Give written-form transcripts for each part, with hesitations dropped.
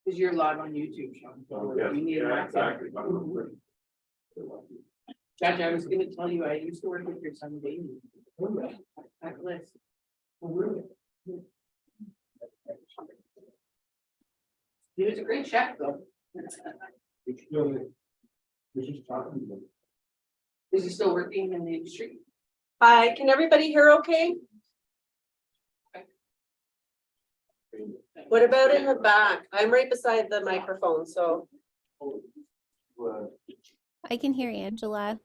Because you're live on YouTube, Sean. Oh, yes, You need an yeah, accent. exactly. Judge, I was gonna tell you, I used to work with your son, Davey. At Bliss. He was a great chef, though. Is he still working in the industry? Hi, can everybody hear okay? What about in the back? I'm right beside the microphone, so. I can hear Angela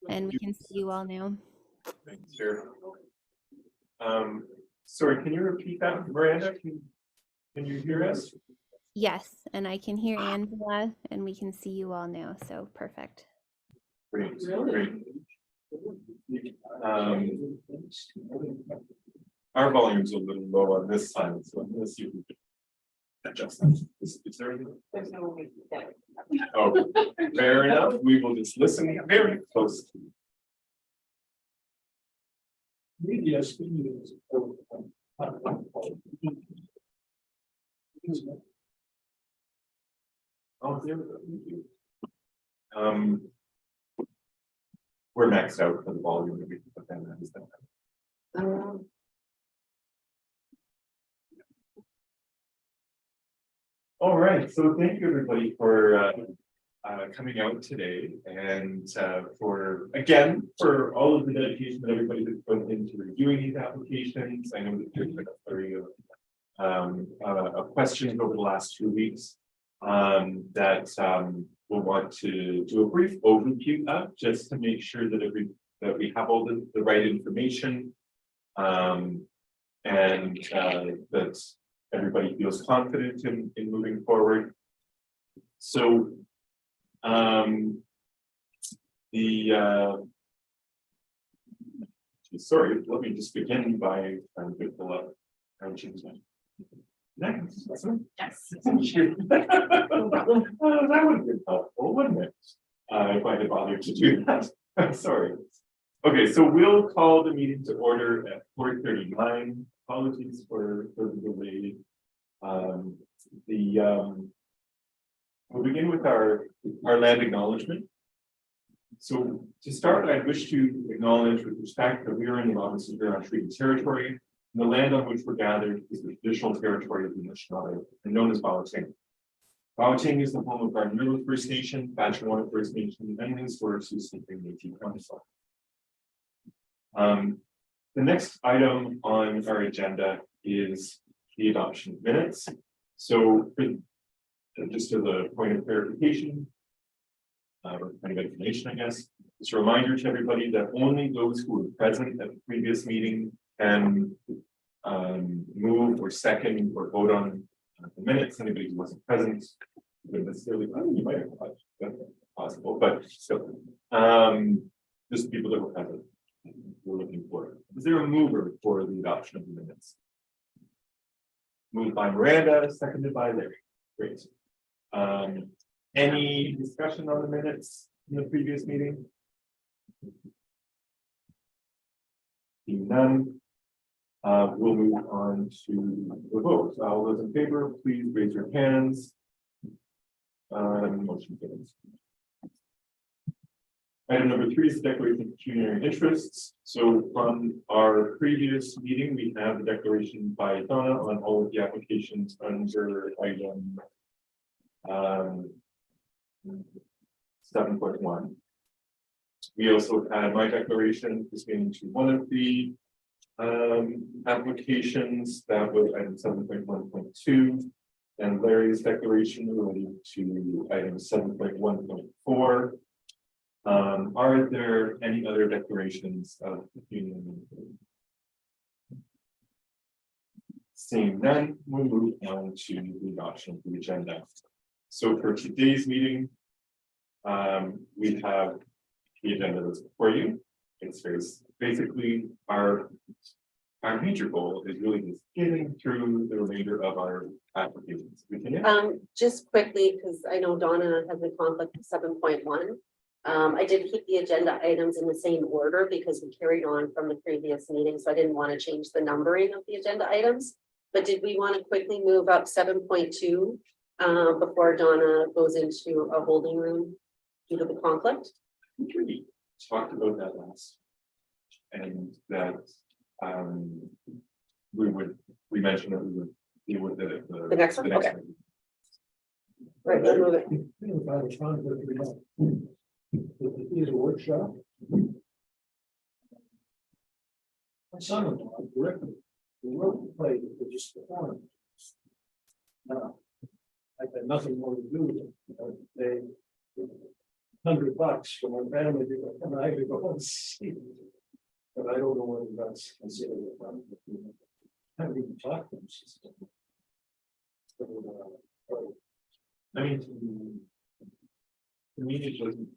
and we can see you all now. Thanks, Sarah. Sorry, can you repeat that, Miranda? Can you hear us? Yes, and I can hear Angela and we can see you all now. So perfect. Great, Really? great. Our volume's a little low on this side, so let's see if we can adjust that. Is there anything? There's no way. Oh, fair enough. We will just listen very close. Yes. Oh, there we go. Thank you. We're maxed out for the volume that we can put down. Is that- All right, so thank you everybody for coming out today and for for all of the dedication that everybody has put into reviewing these applications. I know that there's been a flurry of questions over the last 2 weeks that we'll want to do a brief overview of just to make sure that we have all the right information and that everybody feels confident in moving forward. So sorry, let me just begin by trying to pull up. Next. Yes. That would have been helpful, wouldn't it? If I had bothered to do that. I'm sorry. Okay, so we'll call the meeting to order at 4:39. Apologies for the delay. We'll begin with our land acknowledgement. So to start, I wish to acknowledge with respect that we are in the Office of Huron Treaty Territory. And the land on which we're gathered is the traditional territory of the Anishinaabe and known as Bawatang. Bawatang is the home of our Middle First Nation, Batchewana First Nation, and the historic Sault Ste. Métis Council. The next item on our agenda is the adoption of minutes. So just as a point of clarification, or kind of information, I guess, just a reminder to everybody that only those who were present at the previous meeting can move or second or vote on the minutes. Anybody who wasn't present wouldn't necessarily, you might have thought that's possible, but still, just people that were present. We're looking for. Is there a mover for the adoption of the minutes? Moved by Miranda, seconded by Larry. Great. Any discussion on the minutes in the previous meeting? Seeing none. We'll move on to the vote. All those in favor, please raise your hands. Motion carries. Item number 3 is the declaration of pecuniary interests. So from our previous meeting, we have the declaration by Donna on all of the applications under item 7.1. We also had my declaration pertaining to one of the applications that was item 7.1.2, and Larry's declaration relating to item 7.1.4. Are there any other declarations of opinion? Seeing none, we'll move on to the adoption of the agenda. So for today's meeting, we have the agenda that's before you. It's very basically our major goal is really just getting through the remainder of our applications. Just quickly, because I know Donna has a conflict with 7.1. I did keep the agenda items in the same order because we carried on from the previous meeting, so I didn't want to change the numbering of the agenda items. But did we want to quickly move up 7.2 before Donna goes into a holding room due to the conflict. We talked about that last. And that, we mentioned that we would deal with The next one? Okay. Right, we'll move it. If I was trying to figure it out. If it is a workshop. My son-in-law directed the road play for just the one. Now, I've had nothing more to do with it. They $100 for my family to go, and I to go and see it. But I don't know whether that's considered a problem. I haven't even talked to them. I mean, to me, it doesn't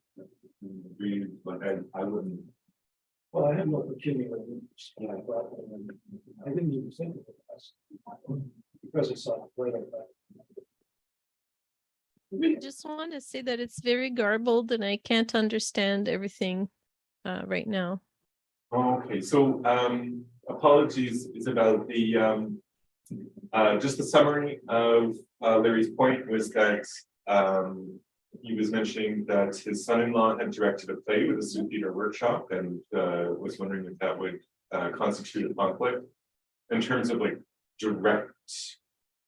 agree, but I wouldn't. Well, I have no particular interest in that, but I didn't even think of it because it's not playing back. I just want to say that it's very garbled and I can't understand everything right now. Okay, so apologies, it's about the just the summary of Larry's point was that he was mentioning that his son-in-law had directed a play with a Sioux Theater workshop and was wondering if that would constitute a conflict in terms of like direct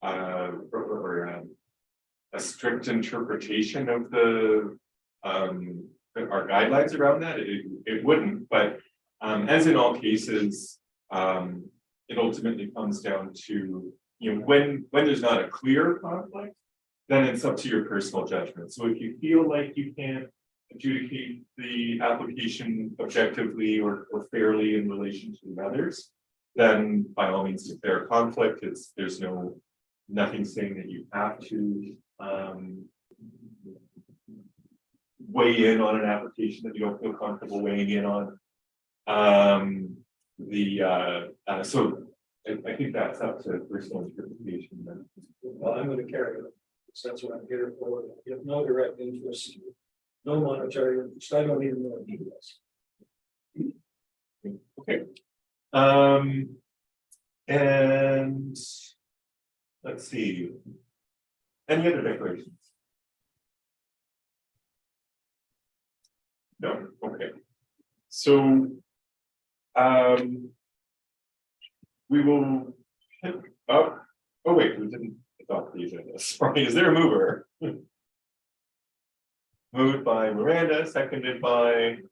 or a strict interpretation of the our guidelines around that. It wouldn't, but as in all cases, it ultimately comes down to, you know, when there's not a clear conflict, then it's up to your personal judgment. So if you feel like you can't adjudicate the application objectively or fairly in relation to the others, then by all means declare a conflict. There's nothing saying that you have to weigh in on an application that you don't feel comfortable weighing in on. So I think that's up to personal interpretation then. Well, I'm going to carry it. So that's what I'm here for. You have no direct interest, no monetary interest. I don't even know what he does. Okay. And let's see. Any other declarations? No, okay. So we will hit up. Oh wait, we didn't adopt the agenda. Sorry, is there a mover? Moved by Miranda, seconded by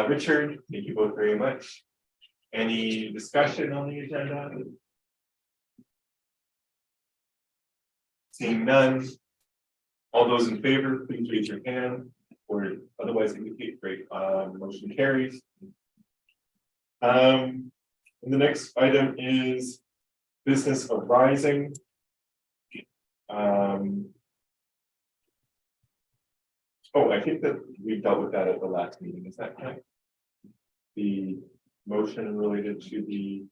Richard. Thank you both very much. Any discussion on the agenda? Seeing none. All those in favor, please raise your hand, or otherwise indicate. Great. Motion carries. And the next item is business arising. Oh, I think that we dealt with that at the last meeting. Is that correct? The motion related to the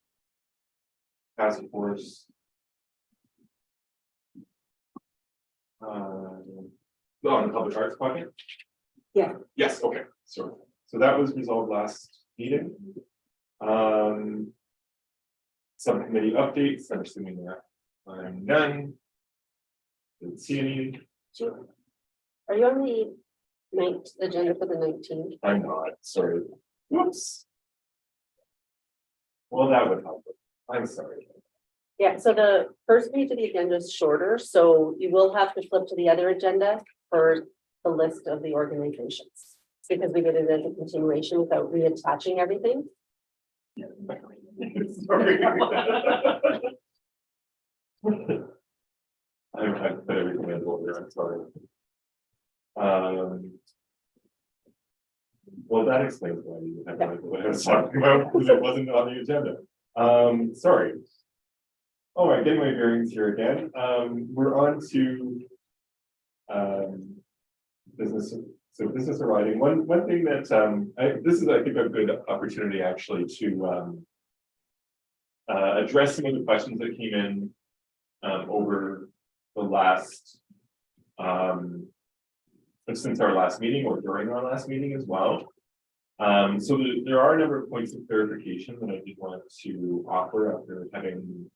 task force. On the public arts bucket? Yeah. Yes, okay, so that was resolved last meeting. Subcommittee updates, I'm assuming that I'm none. Didn't see any. So Are you on the agenda for the 19th? I'm not, sorry. Whoops. Well, that would help. I'm sorry. Yeah, so the first page of the agenda is shorter, so you will have to flip to the other agenda for the list of the organizations. Because we did it as a continuation without reattaching everything. Sorry. I'm trying to put everything in order, I'm sorry. Well, that explains why you had no idea what I was talking about, because it wasn't on the agenda. Sorry. All right, getting my bearings here again. We're on to business. So business arising. One thing that this is, I think, a good opportunity actually to address some of the questions that came in over the last since our last meeting or during our last meeting as well. So there are a number of points of clarification that I did want to offer after having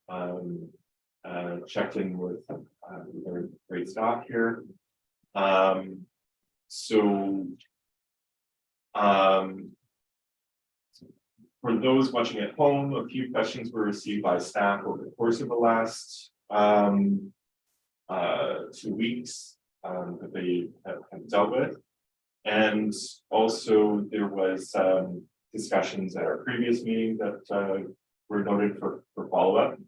checked in with our great staff here. So for those watching at home, a few questions were received by staff over the course of the last 2 weeks that they have dealt with. And also there was discussions at our previous meeting that were noted for follow-up.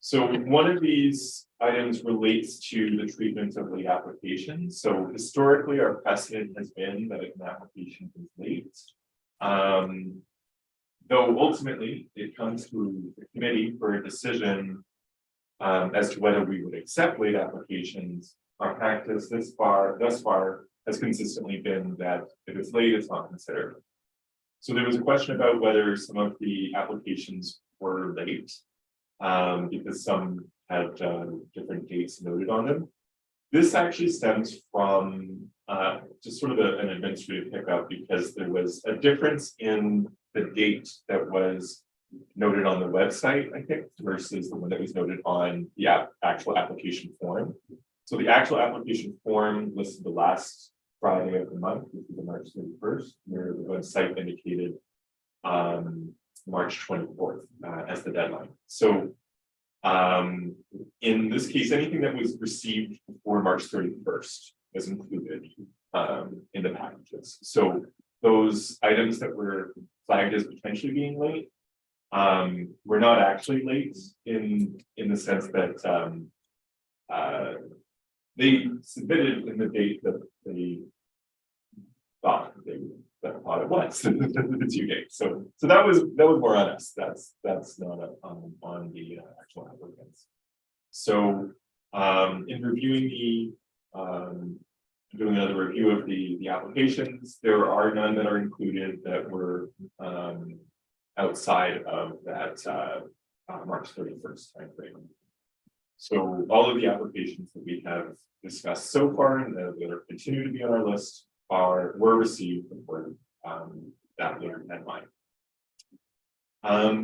So one of these items relates to the treatment of late applications. So historically, our precedent has been that if an application is late, though ultimately it comes to the committee for a decision as to whether we would accept late applications, our practice thus far has consistently been that if it's late, it's not considered. So there was a question about whether some of the applications were late, because some had different dates noted on them. This actually stems from just sort of an administrative hiccup, because there was a difference in the date that was noted on the website, I think, versus the one that was noted on the actual application form. So the actual application form listed the last Friday of the month, which is March 31st, where the website indicated March 24th as the deadline. So in this case, anything that was received before March 31st was included in the packages. So those items that were flagged as potentially being late were not actually late in the sense that they submitted in the date that they thought it was the due date. So that was more on us. That's not on the actual applicants. So in reviewing doing another review of the applications, there are none that are included that were outside of that March 31st timeframe. So all of the applications that we have discussed so far and that are continue to be on our list were received before that later deadline.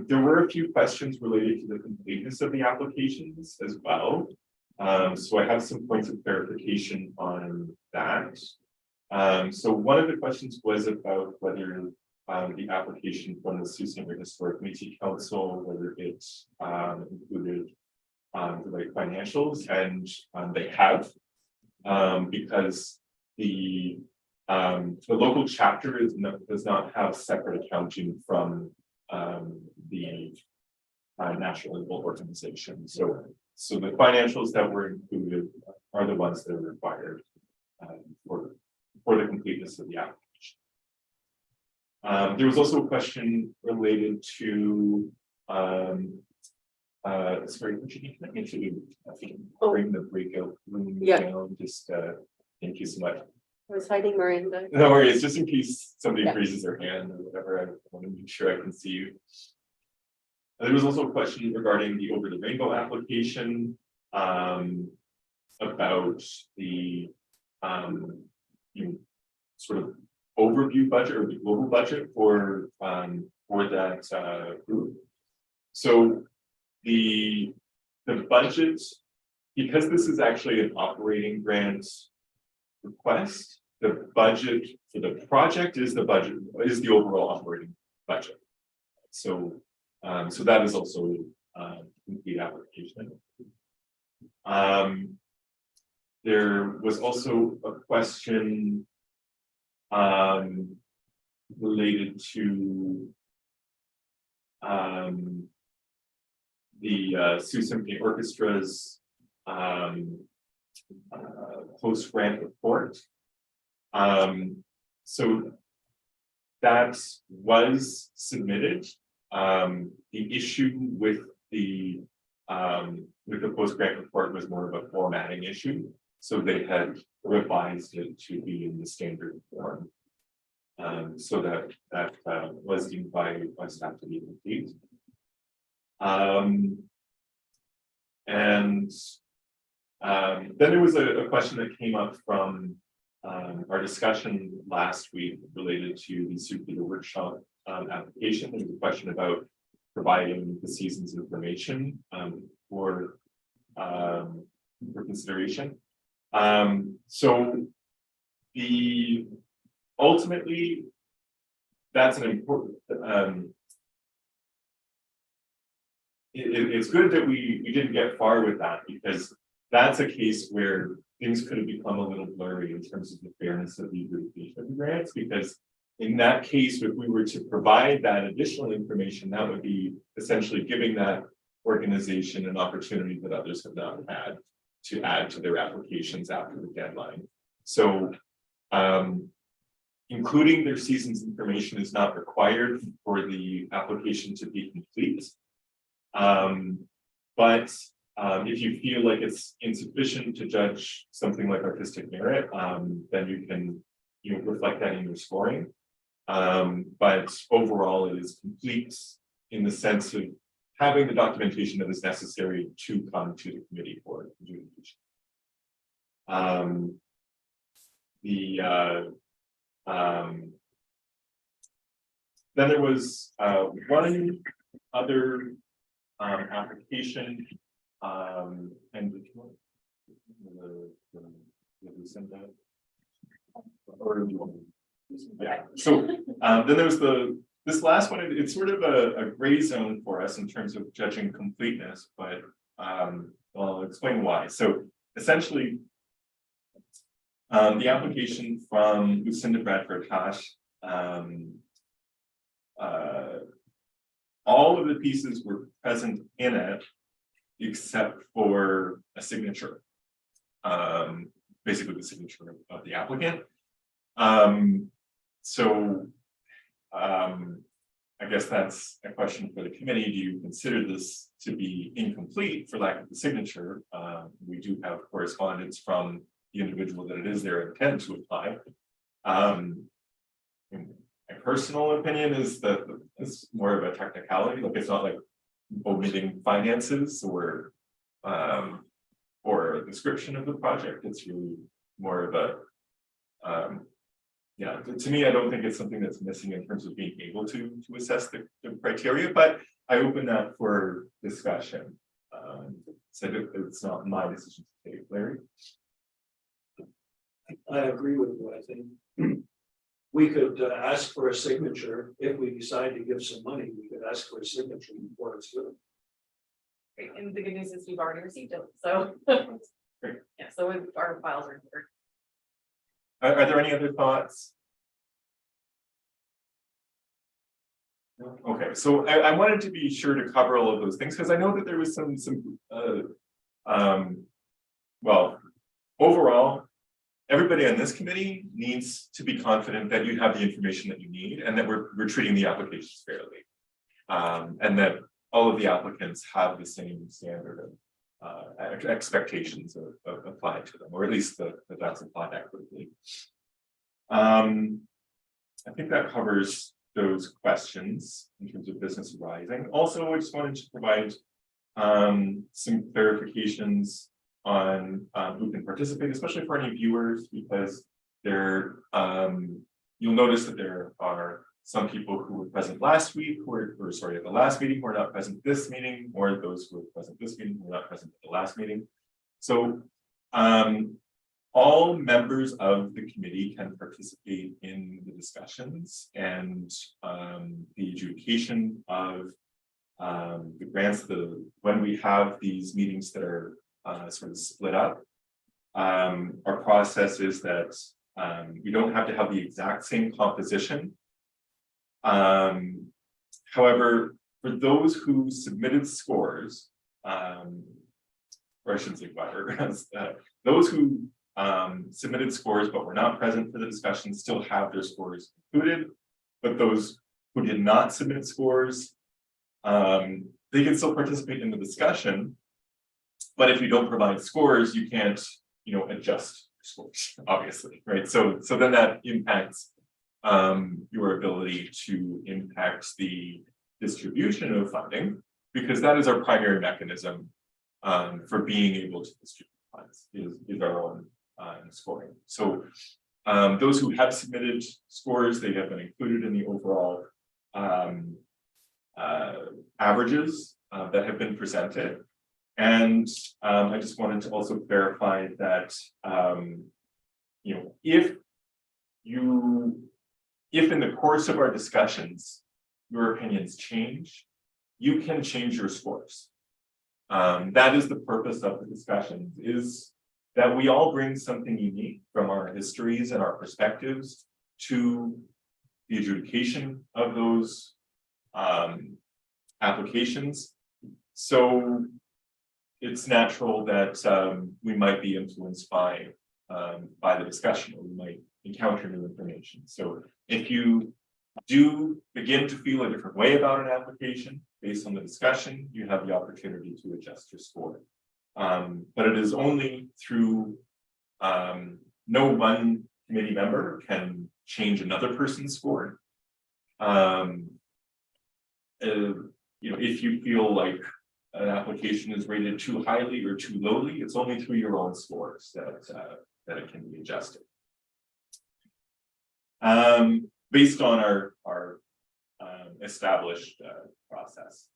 There were a few questions related to the completeness of the applications as well. So I have some points of clarification on that. So one of the questions was about whether the application from the Sault Ste. Marie Historic Métis Council, whether it included the right financials, and they have, because the local chapter does not have separate accounting from the national legal organization. So the financials that were included are the ones that are required for the completeness of the application. There was also a question related to sorry, can I actually bring the breakout room down? Just thank you so much. I was hiding Miranda. No worries, just in case somebody Yeah. raises their hand or whatever, I want to make sure I can see you. There was also a question regarding the Over the Rainbow application, about the sort of overview budget or the global budget for that group. So the budget, because this is actually an operating grant request, the budget for the project is the overall operating budget. So that is also complete application. There was also a question related to the Sault Symphony Orchestra's post-grant report. So that was submitted. The issue with the post-grant report was more of a formatting issue. So they had revised it to be in the standard form. So that was deemed by staff to be complete. And then there was a question that came up from our discussion last week related to the Sioux Theater workshop application. There was a question about providing the season's information for for consideration. So ultimately, that's an important, it's good that we didn't get far with that, because that's a case where things could have become a little blurry in terms of the fairness of the adjudication of the grants, because in that case, if we were to provide that additional information, that would be essentially giving that organization an opportunity that others have not had to add to their applications after the deadline. So including their season's information is not required for the application to be complete. But if you feel like it's insufficient to judge something like artistic merit, then you can reflect that in your scoring. But overall, it is complete in the sense of having the documentation that is necessary to come to the committee for adjudication. Then there was one other application, and yeah. So then there was this last one. It's sort of a gray zone for us in terms of judging completeness, but I'll explain why. So essentially, the application from Lucinda Bradford Hash, all of the pieces were present in it, except for a signature, basically the signature of the applicant. So I guess that's a question for the committee. Do you consider this to be incomplete for lack of the signature? We do have correspondence from the individual that it is their intent to apply. My personal opinion is that it's more of a technicality. Like, it's not like omitting finances or a description of the project. It's really more of a yeah, to me, I don't think it's something that's missing in terms of being able to assess the criteria, but I open that for discussion. So it's not my decision to take, Larry. I agree with you. I think we could ask for a signature. If we decide to give some money, we could ask for a signature before it's given. Great. And the good news is we've already received it, so Great. yeah, so our files are here. Are there any other thoughts? No? Okay, so I wanted to be sure to cover all of those things, because I know that there was some well, overall, everybody on this committee needs to be confident that you have the information that you need, and that we're treating the applications fairly, and that all of the applicants have the same standard of expectations of applied to them, or at least that's applied equitably. I think that covers those questions in terms of business arising. Also, I just wanted to provide some clarifications on who can participate, especially for any viewers, because there you'll notice that there are some people who were present last week, or sorry, at the last meeting, who are not present this meeting, or those who were present this meeting who were not present at the last meeting. So all members of the committee can participate in the discussions and the adjudication of the grants. When we have these meetings that are sort of split up, our process is that you don't have to have the exact same composition. However, for those who submitted scores, or I shouldn't say whatever, those who submitted scores but were not present for the discussion still have their scores included, but those who did not submit scores, they can still participate in the discussion. But if you don't provide scores, you can't, adjust scores, obviously, right? So then that impacts your ability to impact the distribution of funding, because that is our primary mechanism for being able to distribute funds is our own scoring. So those who have submitted scores, they have been included in the overall averages that have been presented. And I just wanted to also clarify that, you know, if in the course of our discussions, your opinions change, you can change your scores. That is the purpose of the discussions, is that we all bring something unique from our histories and our perspectives to the adjudication of those applications. So it's natural that we might be influenced by the discussion, or we might encounter new information. So if you do begin to feel a different way about an application based on the discussion, you have the opportunity to adjust your score. But it is only through no one committee member can change another person's score. You know, if you feel like an application is rated too highly or too lowly, it's only through your own scores that it can be adjusted. Based on our established process.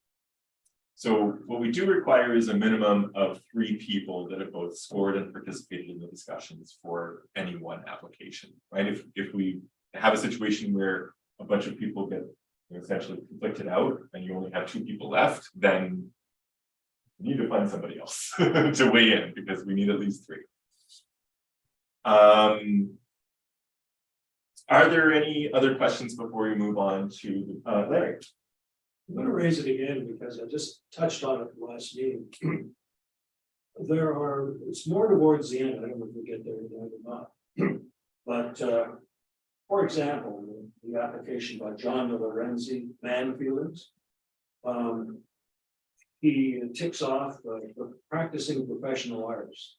So what we do require is a minimum of 3 people that have both scored and participated in the discussions for any one application, right? If we have a situation where a bunch of people get essentially conflicted out and you only have 2 people left, then you need to find somebody else to weigh in, because we need at least 3. Are there any other questions before we move on to Larry? I'm gonna raise it again because I just touched on it last meeting. It's more towards the end, I don't know if we get there or not. But for example, the application by John Lorenzi, Manfields. He ticks off practicing professional arts.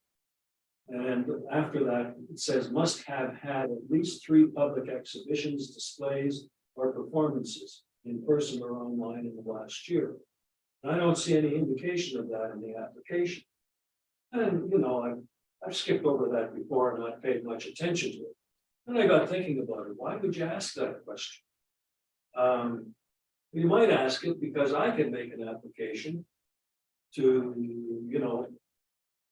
And after that, it says must have had at least 3 public exhibitions, displays, or performances in person or online in the last year. And I don't see any indication of that in the application. And you know, I've skipped over that before and not paid much attention to it. And I got thinking about it. Why would you ask that question? You might ask it because I can make an application to, you know,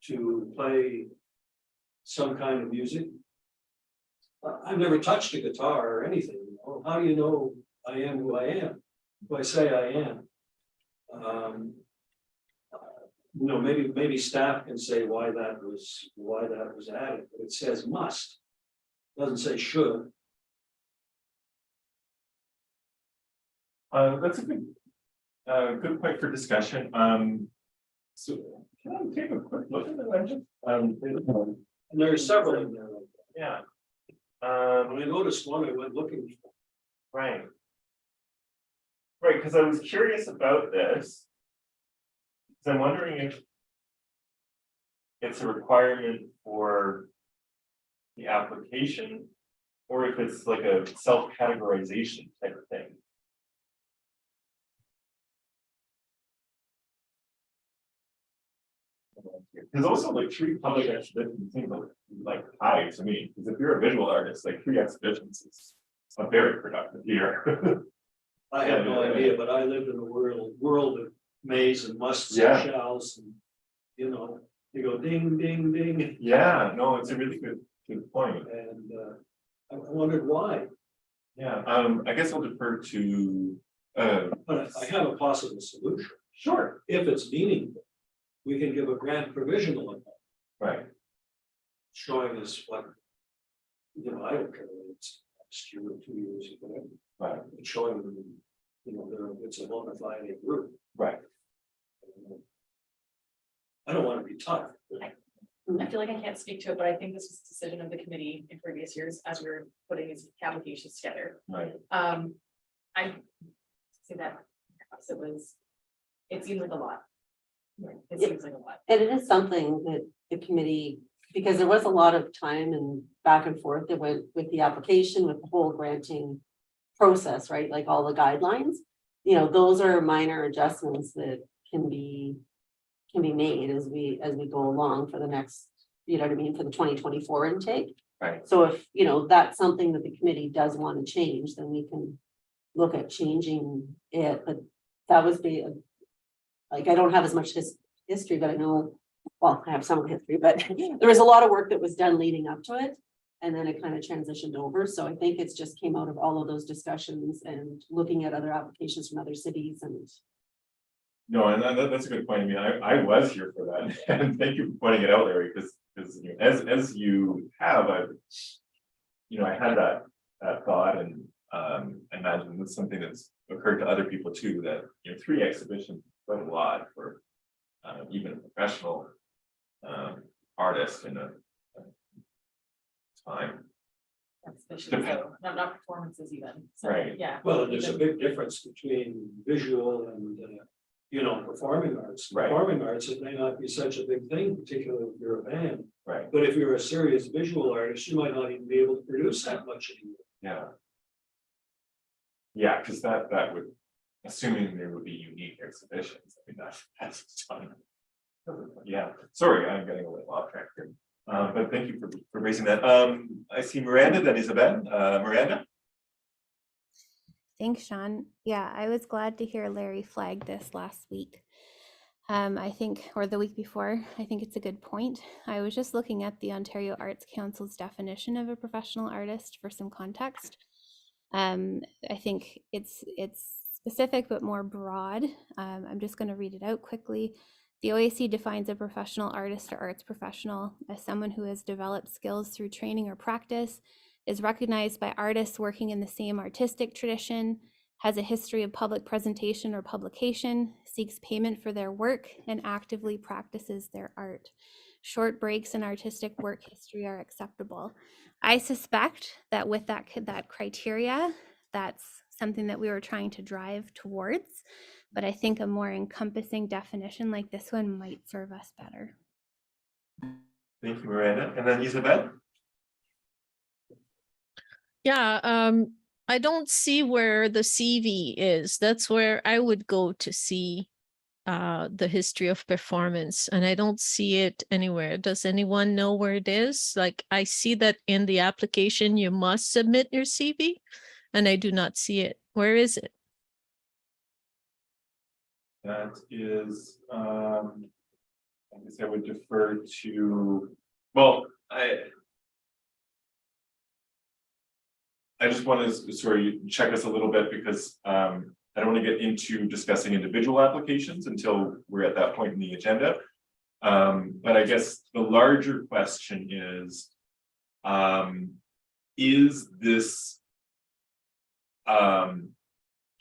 to play some kind of music. I've never touched a guitar or anything. You know? How do you know I am who I am? If I say I am, you know, maybe staff can say why that was added, but it says must. It doesn't say should. That's a good point for discussion. So can I take a quick look at the legend? And there are several in there. Yeah. When I noticed one, I went looking for. Right. Right, because I was curious about this. Because I'm wondering if it's a requirement for the application, or if it's like a self-categorization type of thing. There's also like 3 public exhibitions seem like high to me, because if you're a visual artist, like 3 exhibitions is a very productive year. I have no idea, but I lived in a world of mays and musts Yeah. and shalls, and you know, you go ding, ding, ding, Yeah, no, it's a really good point. and I wondered why. Yeah, I guess I'll defer to But I have a possible solution. sure, If it's meaningful, we can give a grant provisional on that, right. showing us what, you know, I don't care whether it's next year or 2 years or whatever. Right. It's showing them, you know, it's a bona fide group. Right. I don't want to be tough. I feel like I can't speak to it, but I think this was a decision of the committee in previous years as we were putting these applications together. Right. I see that it seems like a lot. It seems like a lot. And it is something that the committee, because there was a lot of time and back and forth that went with the application, with the whole granting process, right? Like all the guidelines, you know, those are minor adjustments that can be made as we go along for the next, you know what I mean, for the 2024 intake. Right. So if, you know, that's something that the committee does want to change, then we can look at changing it, but that was like, I don't have as much history, but I know, well, I have some of the history, but there was a lot of work that was done leading up to it. And then it kind of transitioned over. So I think it's just came out of all of those discussions and looking at other applications from other cities and. No, and that's a good point. I mean, I was here for that, and thank you for pointing it out, Larry, because you know, as you have, I had that thought, and I imagine it's something that's occurred to other people too. That 3 exhibitions is quite a lot for even a professional artist in a time. Exhibitions, so not performances even. So, Right. Yeah. Well, and there's a even- big difference between visual and, performing arts. Right. Performing arts, it may not be such a big thing, particularly if you're a band. Right. But if you're a serious visual artist, you might not even be able to produce that much anymore. Yeah. Yeah, because that would, assuming there would be unique exhibitions, I mean, that's a ton. Yeah, sorry, I'm getting a little off track here. But thank you for raising that. I see Miranda, then Isabel. Miranda? Thanks, Sean. Yeah, I was glad to hear Larry flag this last week. I think, or the week before, I think it's a good point. I was just looking at the Ontario Arts Council's definition of a professional artist for some context. I think it's specific but more broad. I'm just going to read it out quickly. The OAC defines a professional artist or arts professional as someone who has developed skills through training or practice, is recognized by artists working in the same artistic tradition, has a history of public presentation or publication, seeks payment for their work, and actively practices their art. Short breaks in artistic work history are acceptable. I suspect that with that criteria, that's something that we were trying to drive towards, but I think a more encompassing definition like this one might serve us better. Thank you, Miranda. And then Isabel? Yeah, I don't see where the CV is. That's where I would go to see the history of performance, and I don't see it anywhere. Does anyone know where it is? Like, I see that in the application you must submit your CV, and I do not see it. Where is it? That is, I guess I would defer to, well, I just want to sort of check us a little bit because I don't want to get into discussing individual applications until we're at that point in the agenda. But I guess the larger question is this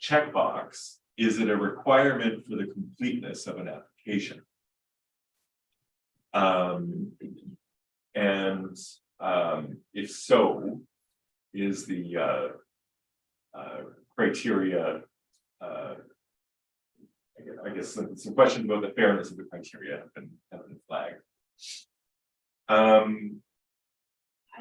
checkbox, is it a requirement for the completeness of an application? And if so, is the criteria, I guess some questions about the fairness of the criteria have been flagged. I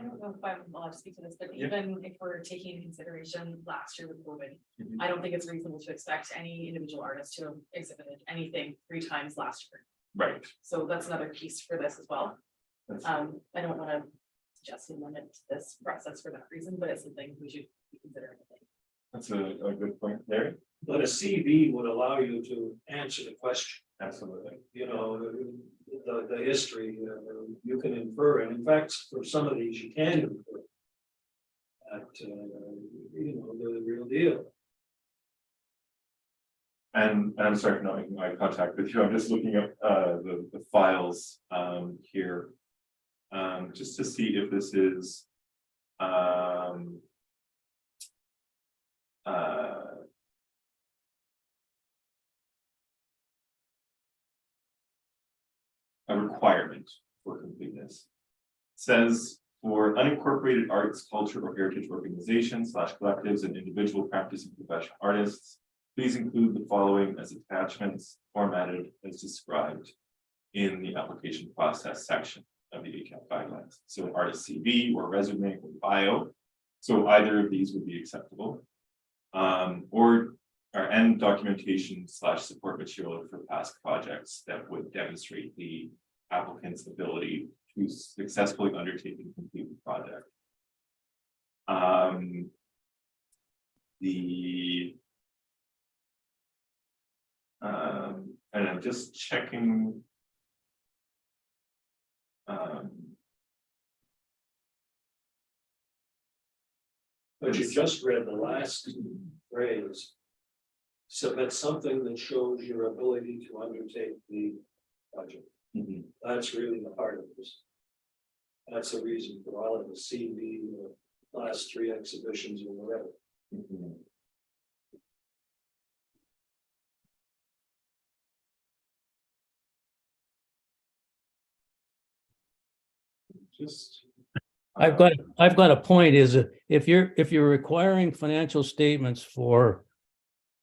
don't know if I'm allowed to speak to this, but Yeah. even if we're taking into consideration last year with COVID, Mhm. I don't think it's reasonable to expect any individual artist to have exhibited anything 3 times last year. Right. So that's another piece for this as well. That's- I don't want to suggest and limit this process for that reason, but it's something we should be considering. I think. That's a good point, Larry. But a CV would allow you to answer the question, Absolutely. the history, you can infer, and in fact, for some of these, you can infer. That, the real deal. And I'm sorry for not making eye contact with you. I'm just looking up the files here. Just to see if this is a requirement for completeness. It says for unincorporated arts, culture, or heritage organizations / collectives and individual practicing professional artists, please include the following as attachments formatted as described in the application process section of the ACAP guidelines. So artist CV or resume or bio. So either of these would be acceptable. Or end documentation / support material for past projects that would demonstrate the applicant's ability to successfully undertake and complete the project. And I'm just checking But you just read the last phrase. Submit something that shows your ability to undertake the project. Mhm. That's really the heart of this. That's the reason for all of the CV, the last 3 exhibitions or whatever. Mhm. Just. I've got a point is if you're requiring financial statements for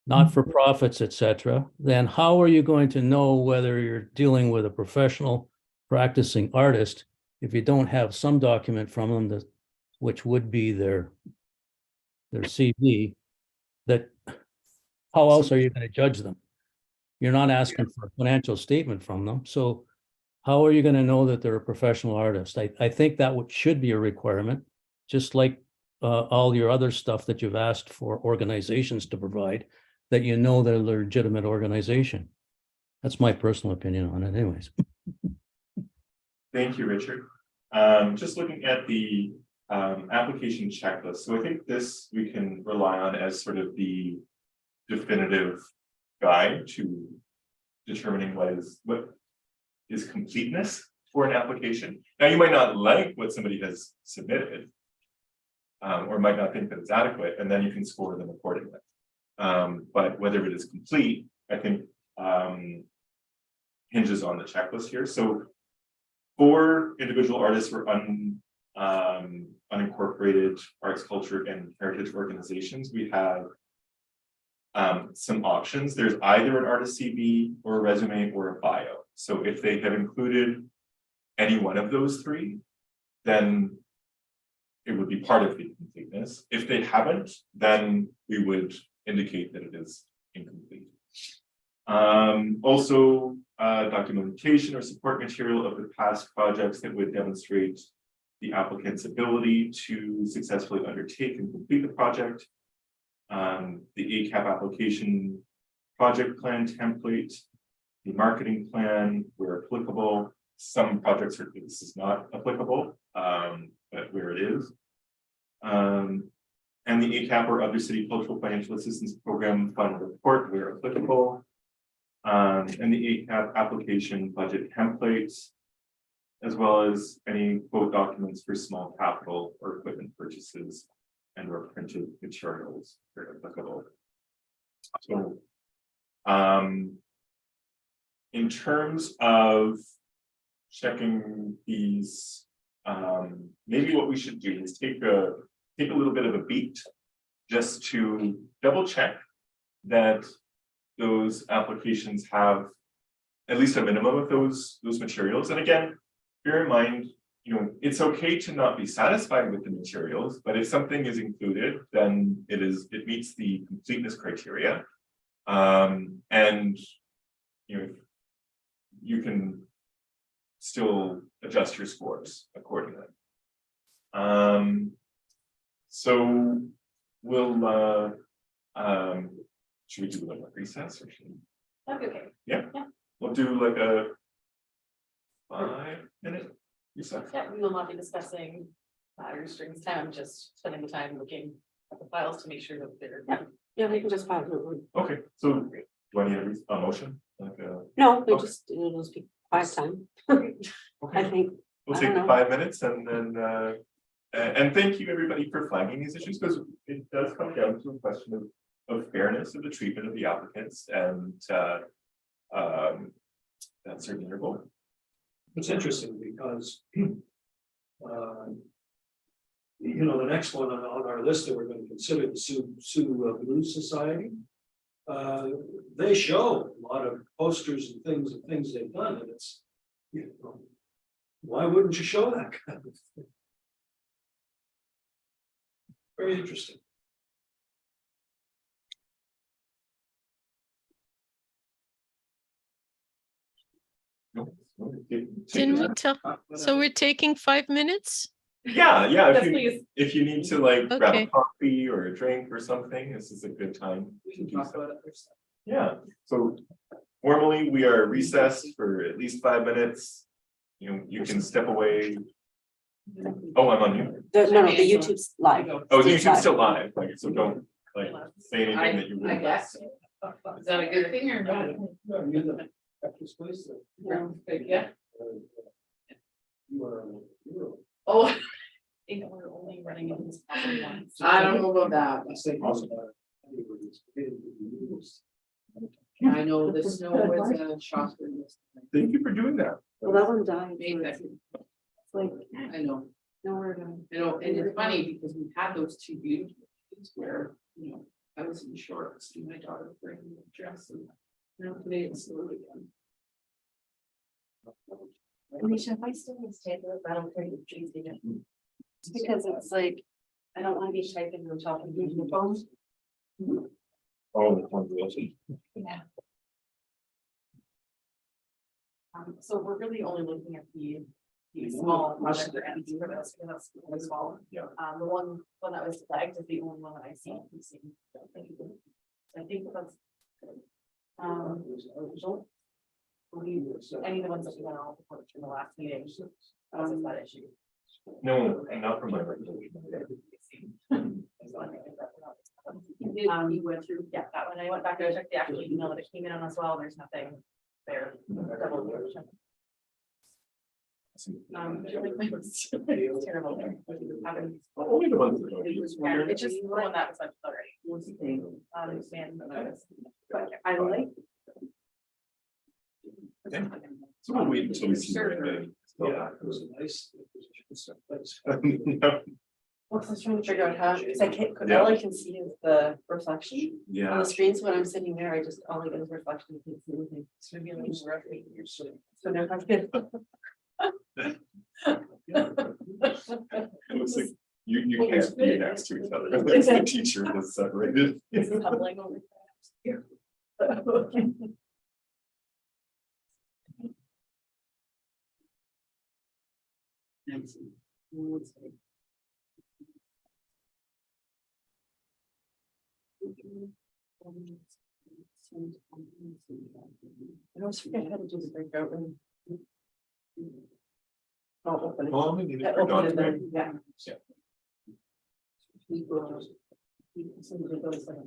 not-for-profits, et cetera, then how are you going to know whether you're dealing with a professional practicing artist if you don't have some document from them that, which would be their CV, that how else are you going to judge them? You're not asking for a financial statement from them, so how are you going to know that they're a professional artist? I think that should be a requirement, just like all your other stuff that you've asked for organizations to provide, that you know they're a legitimate organization. That's my personal opinion on it anyways. Thank you, Richard. Just looking at the application checklist. So I think this we can rely on as sort of the definitive guide to determining what is completeness for an application. Now, you might not like what somebody has submitted, or might not think that it's adequate, and then you can score them accordingly. But whether it is complete, I think hinges on the checklist here. So for individual artists or unincorporated arts, culture, and heritage organizations, we have some options. There's either an artist CV or a resume or a bio. So if they have included any one of those 3, then it would be part of the completeness. If they haven't, then we would indicate that it is incomplete. Also, documentation or support material of the past projects that would demonstrate the applicant's ability to successfully undertake and complete the project. The ACAP application project plan template, the marketing plan where applicable. Some projects are, this is not applicable, but where it is. And the ACAP or other city cultural financial assistance program final report where applicable. And the ACAP application budget templates, as well as any quote documents for small capital or equipment purchases and or printed materials where applicable. So in terms of checking these, maybe what we should do is take a little bit of a beat just to double check that those applications have at least a minimum of those materials. And again, bear in mind, it's okay to not be satisfied with the materials, but if something is included, then it meets the completeness criteria. And you can still adjust your scores accordingly. So we'll should we do like a recess or should we? That'd be okay. Yeah. We'll do like a 5-minute recess. Yeah, we will not be discussing matters during this time, just spending the time looking at the files to make sure that they're. Yeah, we can just file it. Okay, so do I need a motion? Like No, we Okay. just, it'll just be quiet time, okay. I think. We'll I take don't the know. 5 minutes and then and thank you everybody for flagging these issues, because it does come down to a question of fairness of the treatment of the applicants, and that's certainly your goal. It's interesting because the next one on our list that we're going to consider, the Sioux Blues Society. They show a lot of posters and things they've done, and it's, why wouldn't you show that kind of thing? Very interesting. Didn't we tell? So we're taking 5 minutes? Yeah, Yes, if please. you need to like grab a Okay. coffee or a drink or something, this is a good time to do so. Yeah, so formally we are recessed for at least 5 minutes. you can step away. Oh, I'm on mute. No, the YouTube's live. Oh, It's YouTube's still live, like, so don't, like, say anything that you I wouldn't. guess. Is that a good thing or bad? No, you're the practice place that- Yeah. You are. Oh, I think we're only running in this property once. I don't know about that. I say. Awesome. I know the snow is a shocker. Thank you for doing that. Well, that one died. Made so that. it's like, I know, nowhere to. and it's funny because we've had those two beautiful days where, I was in shorts and my daughter wearing a dress and now today it's snowed again. Alicia, if I still need to take it, I don't carry the trees again. It's because it's like, I don't want to be typing on top of the phone. Oh, the conservation. So we're really only looking at the small project that ends for this, because that's really small. Yeah. The one that was flagged is the only one that I see. So I think that's. Don't believe any of the ones that we went on in the last meeting. Is that issue. No, not from my recollection. You went through, yeah, that one. I went back to check the actual email that it came in on as well. There's nothing there. Double check. It's terrible. Only the ones that don't use. Yeah, it's just the one that was like already. But I like. Okay. So we'll wait until we see. Sure. Yeah, it was a nice. No, Well, I was trying to figure out how, because I can't, Yeah. all I can see is the reflection on Yeah, the screen, so when I'm sitting there, I just, all I get is reflection, I can't see anything. So maybe like we're up 8 years. So now I'm good. it looks like you can't be next to each other. It's the teacher that's separated. This is humbling over here. I always forget how to do the breakout room. Oh, open it. Well, maybe I they're opened not it today. then, yeah. Yeah. Somebody goes like.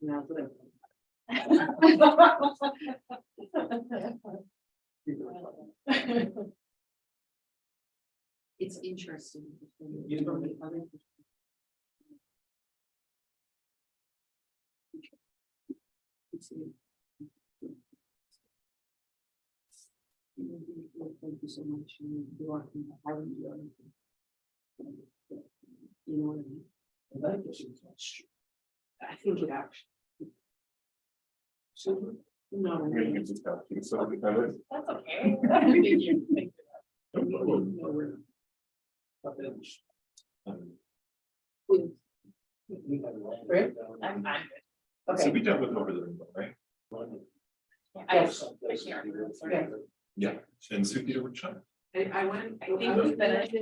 Now, whatever. It's interesting. You know, Thank you so much. You are having you. You know what I mean? I think it actually. So, no, I'm gonna give this back to you, so we have it. That's okay. Thank you. Thank you. Rick? I'm fine. So Okay, we dealt with over the rainbow, right? Yes. I can't remember, sorry. Yeah. Yeah, and Suki would chime. I went, I think we finished.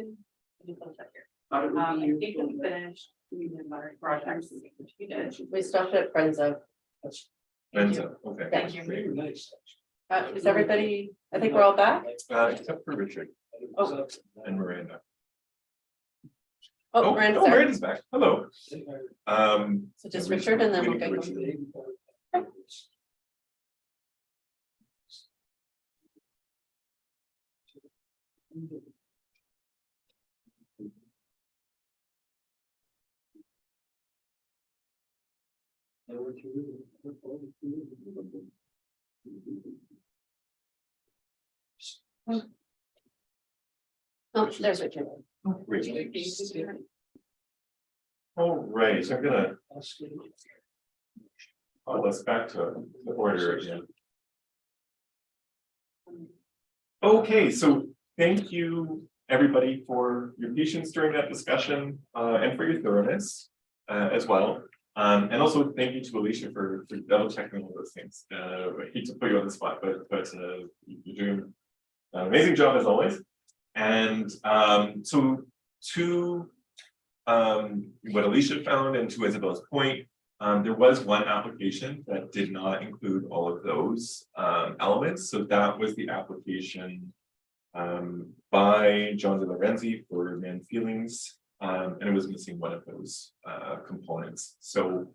I think we finished. We did our projects, which we did. we stopped at Friends of. Menza, okay. Thank you. Very nice. Is everybody, I think we're all back? Except for Richard Oh. and Miranda. Oh, Miranda's oh, there. Miranda's back. Hello. So just Richard and then we'll waiting go. for Richard. Oh, there's Richard. Richard. All right, so I'm gonna call us back to the order again. Okay, so thank you, everybody, for your patience during that discussion, and for your thoroughness, as well. And also thank you to Alicia for double checking all those things. I hate to put you on the spot, but you're doing an amazing job as always. And so to what Alicia found and to Isabella's point, There was one application that did not include all of those elements, so that was the application by John De Lorenzi for Man Feelings, and it was missing one of those components. So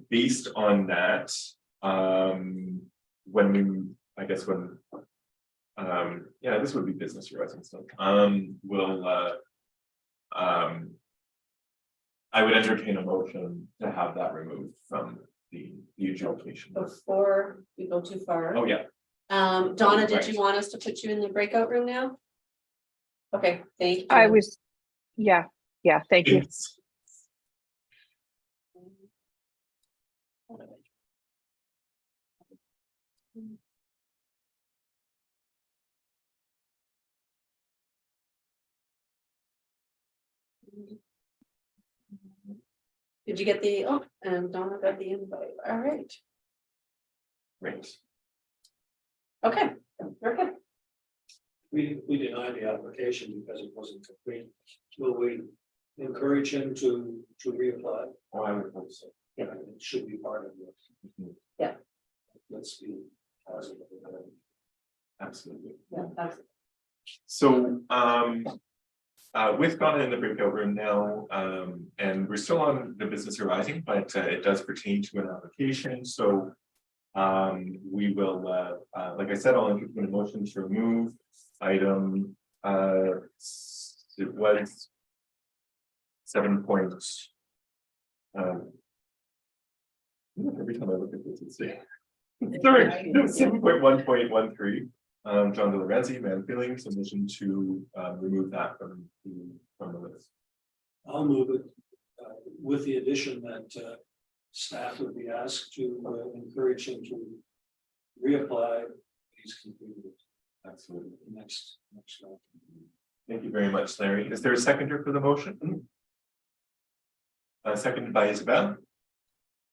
based on that, when we, I guess when yeah, this would be business arising stuff. I would entertain a motion to have that removed from the adjudication. Before we go too far. Oh, yeah. Donna, did you want us to put you in the breakout room now? Okay, thank you. I was, yeah, thank you. It's- Did you get the, oh, and Donna got the invite, all right, Great. okay, we're good. We denied the application because it wasn't complete. Will we encourage him to reapply? Oh, I would hope so. Yeah, it should be part of it. Yeah. Let's be positive. Absolutely. Yeah, that's, So, we've gone in the breakout room now, and we're still on the business arising, but it does pertain to an application, so. We will, like I said, I'll entertain a motion to remove item, it was 7 points. Every time I look at this, it's sorry, 7.1.13. John De Lorenzi, Man Feelings, a motion to remove that from the list. I'll move it with the addition that staff would be asked to encourage him to reapply. He's completed Absolutely. next month. Thank you very much, Larry. Is there a seconder for the motion? Seconded by Isabel.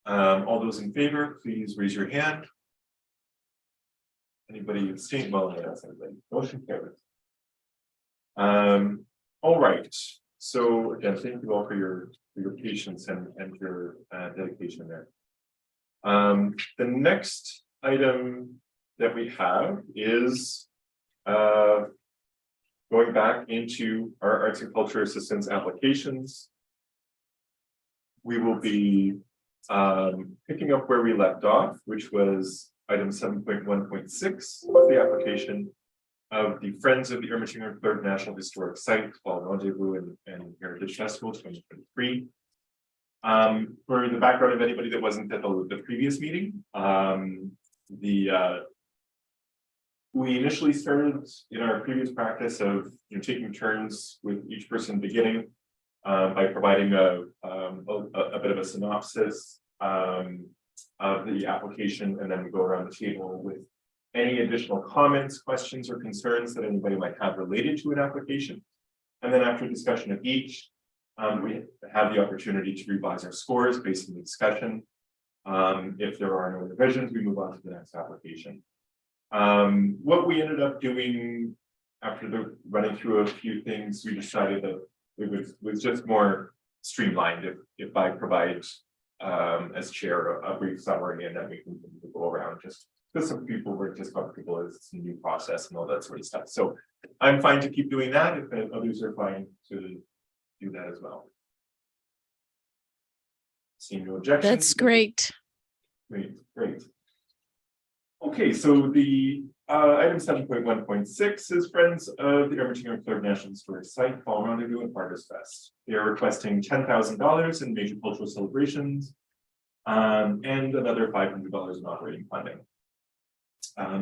All those in favor, please raise your hand. Anybody abstain? Well, yes, everybody. Motion carries. All right. So again, thank you all for your patience and your dedication there. The next item that we have is going back into our arts and culture assistance applications. We will be picking up where we left off, which was item 7.1.6 of the application of the Friends of the Ermitinger Third National Historic Site, Fall Rendezvous and Heritage Festival 2023. For the background of anybody that wasn't at the previous meeting, we initially started in our previous practice of taking turns with each person beginning by providing a bit of a synopsis of the application, and then we go around the table with any additional comments, questions, or concerns that anybody might have related to an application. And then after discussion of each, we have the opportunity to revise our scores based on the discussion. If there are no revisions, we move on to the next application. What we ended up doing after running through a few things, we decided that it was just more streamlined if I provide as chair a brief summary, and then we can go around, just because some people were just comfortable as it's a new process and all that sort of stuff. So I'm fine to keep doing that if others are fine to do that as well. Seeing no objections. That's great. Great. Okay, so the item 7.1.6 is Friends of the Ermitinger Third National Historic Site, Fall Rendezvous and Harvest Fest. They are requesting $10,000 in major cultural celebrations and another $500 in operating funding.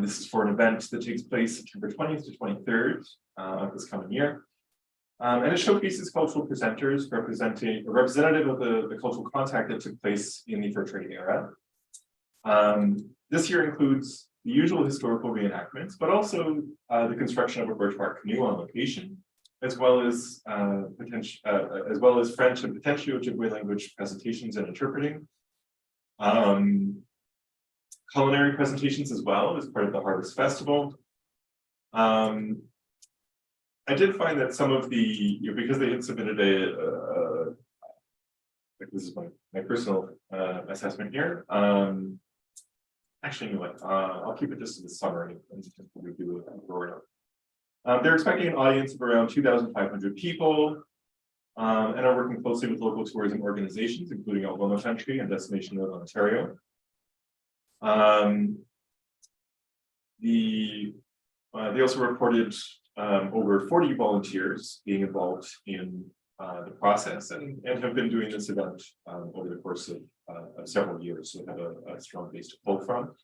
This is for an event that takes place September 20th to 23rd of this coming year. And it showcases cultural presenters representing a representative of the cultural contact that took place in the fur trading era. This year includes the usual historical reenactments, but also the construction of a birch bark canoe on location, as well as French and potentially Ojibwe language presentations and interpreting. Culinary presentations as well as part of the Harvest Festival. I did find that some of the, because they had submitted this is my personal assessment here. Actually, you know what, I'll keep it just to the summary and just review it and roll it up. They're expecting an audience of around 2,500 people. And are working closely with local tourism organizations, including Algonquin Country and Destination North Ontario. They also reported over 40 volunteers being involved in the process and have been doing this event over the course of several years, so have a strong base to pull from.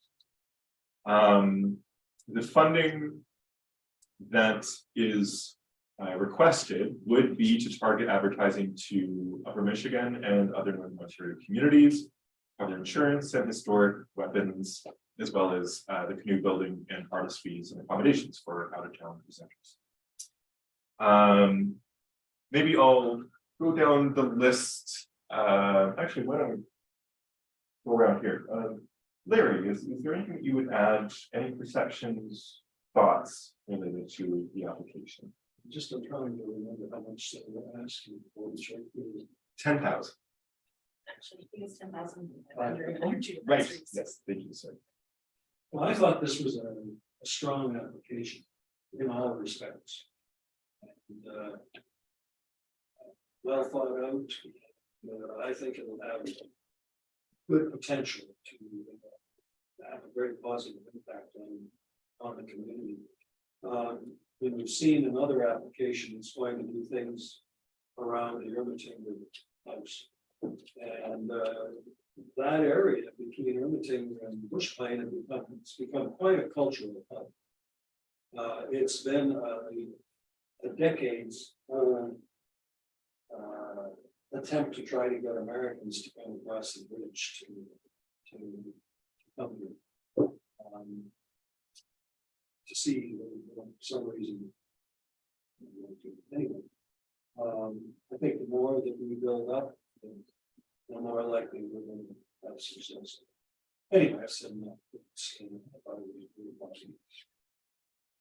The funding that is requested would be to target advertising to Upper Michigan and other Northern Ontario communities, cover insurance and historic weapons, as well as the canoe building and artist fees and accommodations for out-of-town presenters. Maybe I'll go down the list. Actually, why don't we go around here? Larry, is there anything that you would add? Any perceptions, thoughts related to the application? Just I'm trying to remember how much they were asking for the check. 10,000. Actually, I think it's 10,000. Right. Yes, thank you, sir. Well, I thought this was a strong application in all respects. And, well thought out. I think it will have good potential to have a very positive impact on the community. We've seen in other applications going to do things around the Ermiting house. And that area between Ermiting and Bush Plain has become quite a cultural hub. It's been a decades old attempt to try to get Americans to come across the bridge to come here. To see for some reason. Anyway, I think the more that we build up, the more likely we're going to have success. Anyway, I've said enough. I thought it was really positive.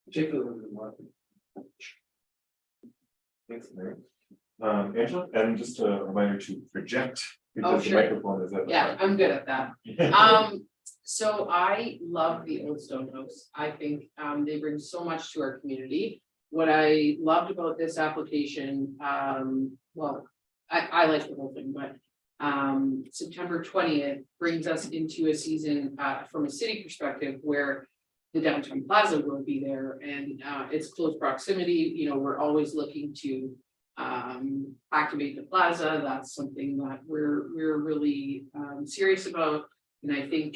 Particularly the market. Thanks, Larry. Angela, and just a reminder to project. Oh, because the sure. microphone is at the Yeah, front. I'm good at that. So I love the Old Stone House. I think they bring so much to our community. What I loved about this application, well, I like the whole thing, but September 20th brings us into a season from a city perspective where the downtown plaza will be there and it's close proximity. You know, we're always looking to activate the plaza. That's something that we're really serious about. And I think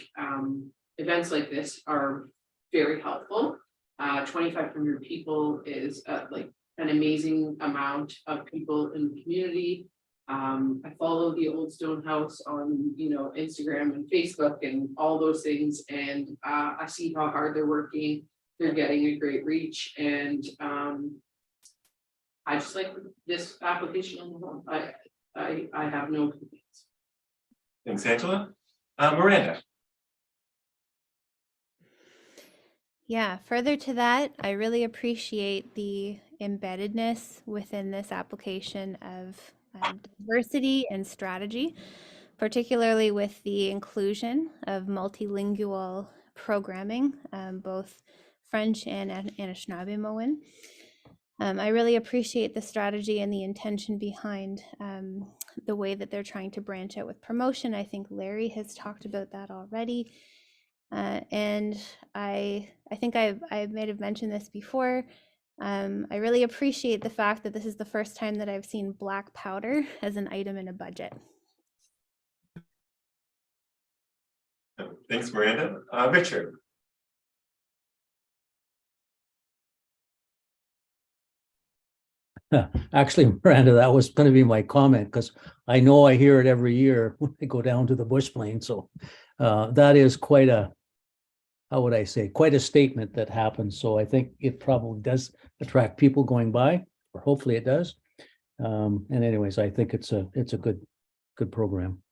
events like this are very helpful. 2,500 people is like an amazing amount of people in the community. I follow the Old Stone House on, you know, Instagram and Facebook and all those things. And I see how hard they're working. They're getting a great reach. And I just like this application on the whole. I have no complaints. Thanks, Angela. Miranda. Yeah, further to that, I really appreciate the embeddedness within this application of diversity and strategy, particularly with the inclusion of multilingual programming, both French and Anishinaabe. I really appreciate the strategy and the intention behind the way that they're trying to branch out with promotion. I think Larry has talked about that already. And I think I may have mentioned this before. I really appreciate the fact that this is the first time that I've seen black powder as an item in a budget. Thanks, Miranda. Richard. Actually, Miranda, that was going to be my comment because I know I hear it every year when I go down to the Bush Plain. So that is quite a, how would I say, quite a statement that happens. So I think it probably does attract people going by, or hopefully it does. And anyways, I think it's a good program.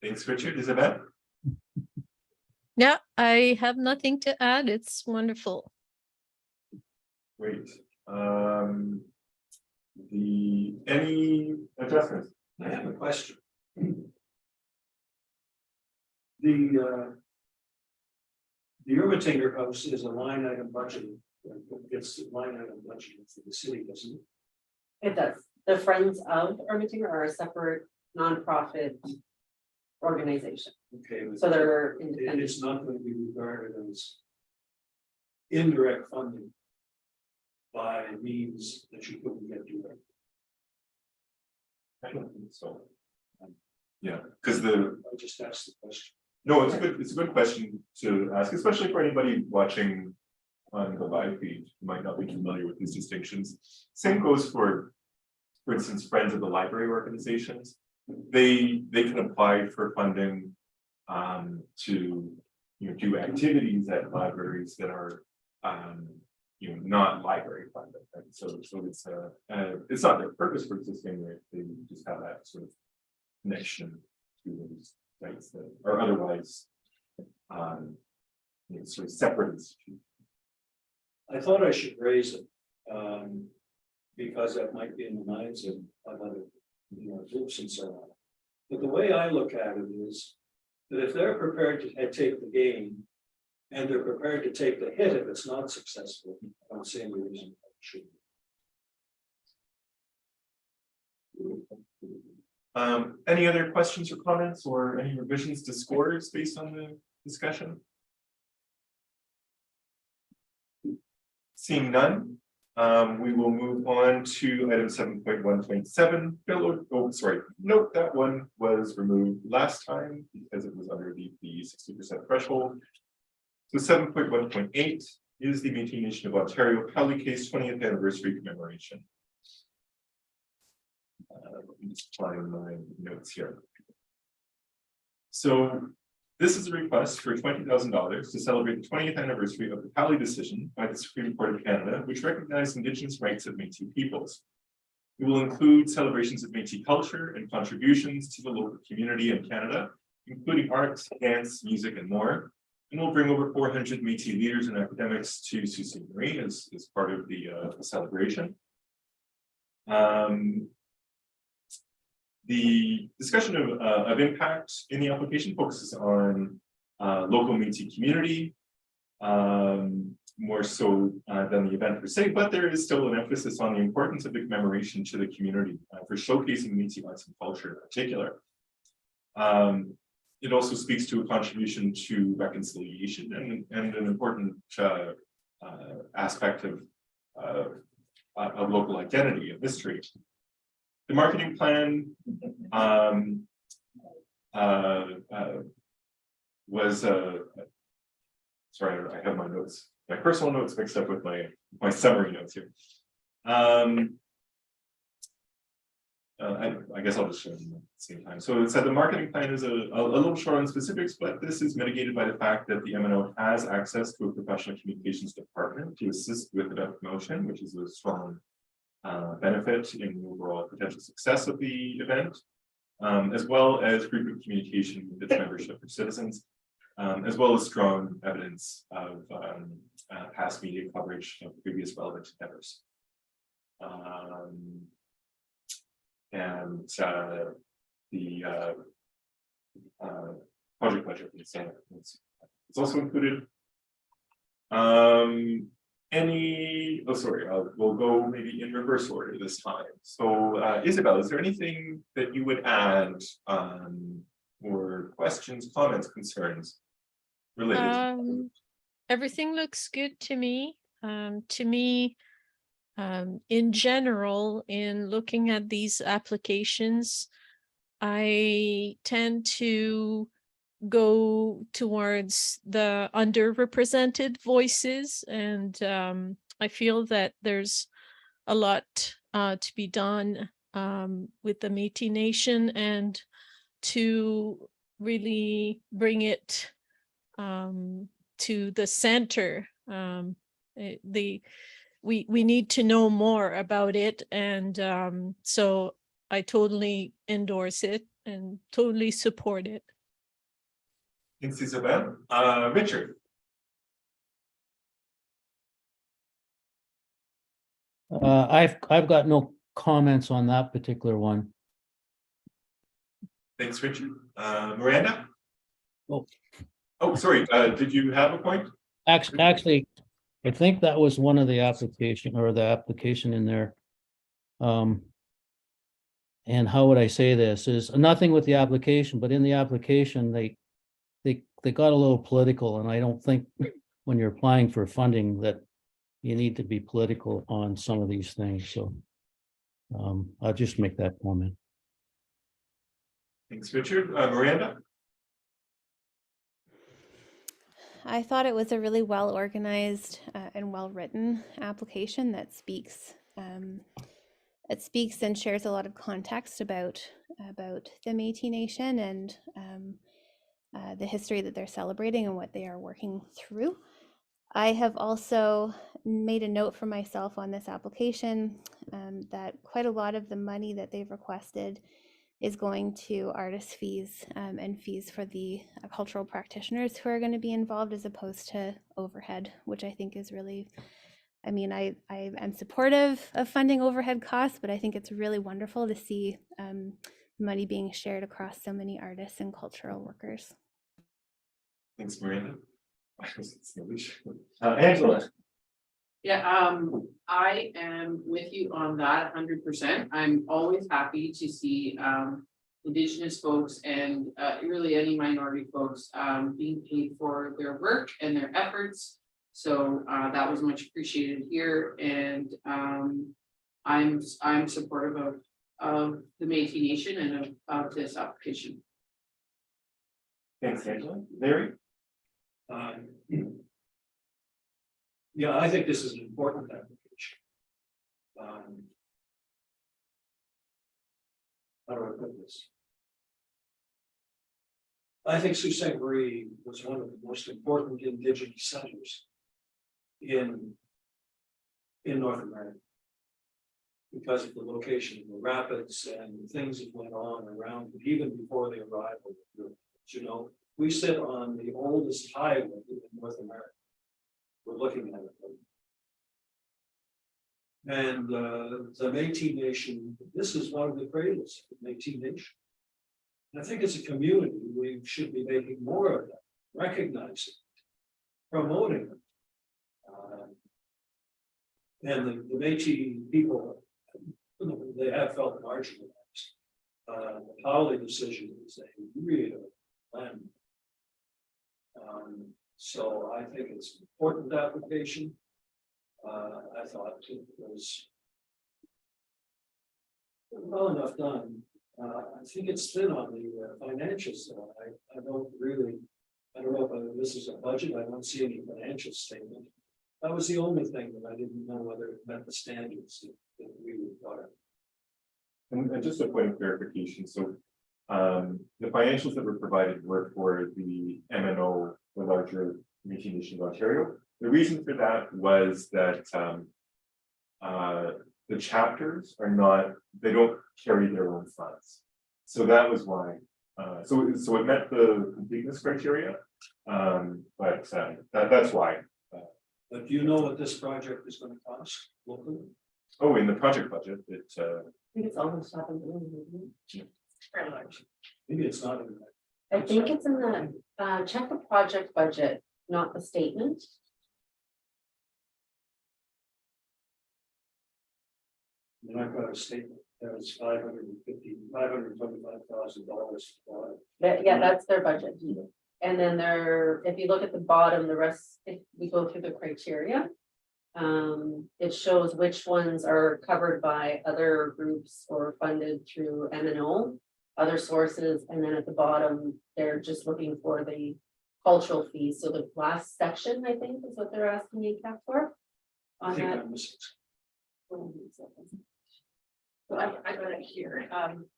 Thanks, Richard. Isabel. Yeah, I have nothing to add. It's wonderful. Great. Any adjustments? I have a question. The Ermitinger House is a line item budget. It's a line item budget for the city, doesn't it? It does. The Friends of Ermitinger are a separate nonprofit organization, Okay, but so they're it independent. is not going to be regarded as indirect funding by means that you couldn't get direct. I don't think so. Yeah, because the, I just asked the question. no, it's a good question to ask, especially for anybody watching on the live feed who might not be familiar with these distinctions. Same goes for instance, Friends of the Library organizations. They can apply for funding to do activities at libraries that are not library funded. Right? So it's not their purpose for existing. They just have that sort of connection to those sites that are otherwise sort of separate institutions. I thought I should raise it, because that might be in the minds of other, groups and so on. But the way I look at it is that if they're prepared to take the gain and they're prepared to take the hit if it's not successful, I don't see any reason why it shouldn't. Any other questions or comments or any revisions to scores based on the discussion? Seeing none, we will move on to item 7.1.7. Note that one was removed last time because it was under the 60% threshold. So 7.1.8 is the Métis Nation of Ontario Cowley Case 20th anniversary commemoration. Let me just find my notes here. So this is a request for $20,000 to celebrate the 20th anniversary of the Cowley decision by the Supreme Court of Canada, which recognized Indigenous rights of Métis peoples. It will include celebrations of Métis culture and contributions to the local community in Canada, including arts, dance, music, and more. And we'll bring over 400 Métis leaders and academics to Sault Ste. Marie as part of the celebration. The discussion of impact in the application focuses on local Métis community, more so than the event per se, but there is still an emphasis on the importance of the commemoration to the community for showcasing Métis arts and culture in particular. It also speaks to a contribution to reconciliation and an important aspect of local identity and history. The marketing plan was sorry, I have my notes, my personal notes mixed up with my summary notes here. I guess I'll just show them at the same time. So it said the marketing plan is a little short on specifics, but this is mitigated by the fact that the MNO has access to a professional communications department to assist with event promotion, which is a strong benefit in the overall potential success of the event, as well as frequent communication with its membership of citizens, as well as strong evidence of past media coverage of previous relevant endeavors. And the project budget is also included. We'll go maybe in reverse order this time. So Isabel, is there anything that you would add or questions, comments, concerns related to everything looks good to me. In general, in looking at these applications, I tend to go towards the underrepresented voices, and I feel that there's a lot to be done with the Métis Nation, and to really bring it to the center. We need to know more about it, and so I totally endorse it and totally support it. Thanks, Isabel. Richard. I've got no comments on that particular one. Thanks, Richard. Miranda? Oh. Oh, sorry, did you have a point? Actually, I think that was one of the application or the application in there. And how would I say this is nothing with the application, but in the application, they got a little political, and I don't think when you're applying for funding that you need to be political on some of these things, so. I'll just make that comment. Thanks, Richard. Miranda? I thought it was a really well organized and well written application that speaks. It speaks and shares a lot of context about the Métis Nation and the history that they're celebrating and what they are working through. I have also made a note for myself on this application that quite a lot of the money that they've requested is going to artist fees and fees for the cultural practitioners who are going to be involved, as opposed to overhead, which I think is really, I mean, I am supportive of funding overhead costs, but I think it's really wonderful to see money being shared across so many artists and cultural workers. Thanks, Miranda. Angela? Yeah, I am with you on that 100%. I'm always happy to see Indigenous folks and really any minority folks being paid for their work and their efforts. So that was much appreciated here, and I'm supportive of the Métis Nation and of this application. Thanks, Angela. Larry? Yeah, I think this is an important application. How do I put this? I think Sault Ste. Marie was one of the most important Indigenous centers in North America, because of the location of the rapids and the things that went on around it, even before the arrival of Europeans. You know, we sit on the oldest highway in North America. We're looking at it. And the Métis Nation, this is one of the cradles of the Métis Nation. And I think as a community, we should be making more of that, recognizing, promoting it. And the Métis people, they have felt marginalized. The Powley decision is a real land. So I think it's an important application. I thought it was well enough done. I think it's thin on the financial side. I don't know if this is a budget. I don't see any financial statement. That was the only thing that I didn't know whether it met the standards that we require. And just a point of clarification, so the financials that were provided were for the MNO, the larger Métis Nation of Ontario. The reason for that was that the chapters are not, they don't carry their own funds. So that was why. So it met the completeness criteria, but that's why. But do you know what this project is going to cost locally? Oh, in the project budget, it I think it's almost happened. Very large. Maybe it's not in that. I think it's in the, check the project budget, not the statement. And I've got a statement that was $525,000. Yeah, that's their budget. And then there, if you look at the bottom, the rest, if we go through the criteria, it shows which ones are covered by other groups or funded through MNO, other sources, and then at the bottom, they're just looking for the cultural fees. So the last section, I think, is what they're asking ACAP for. I On think that. I'm missing. So I got it here.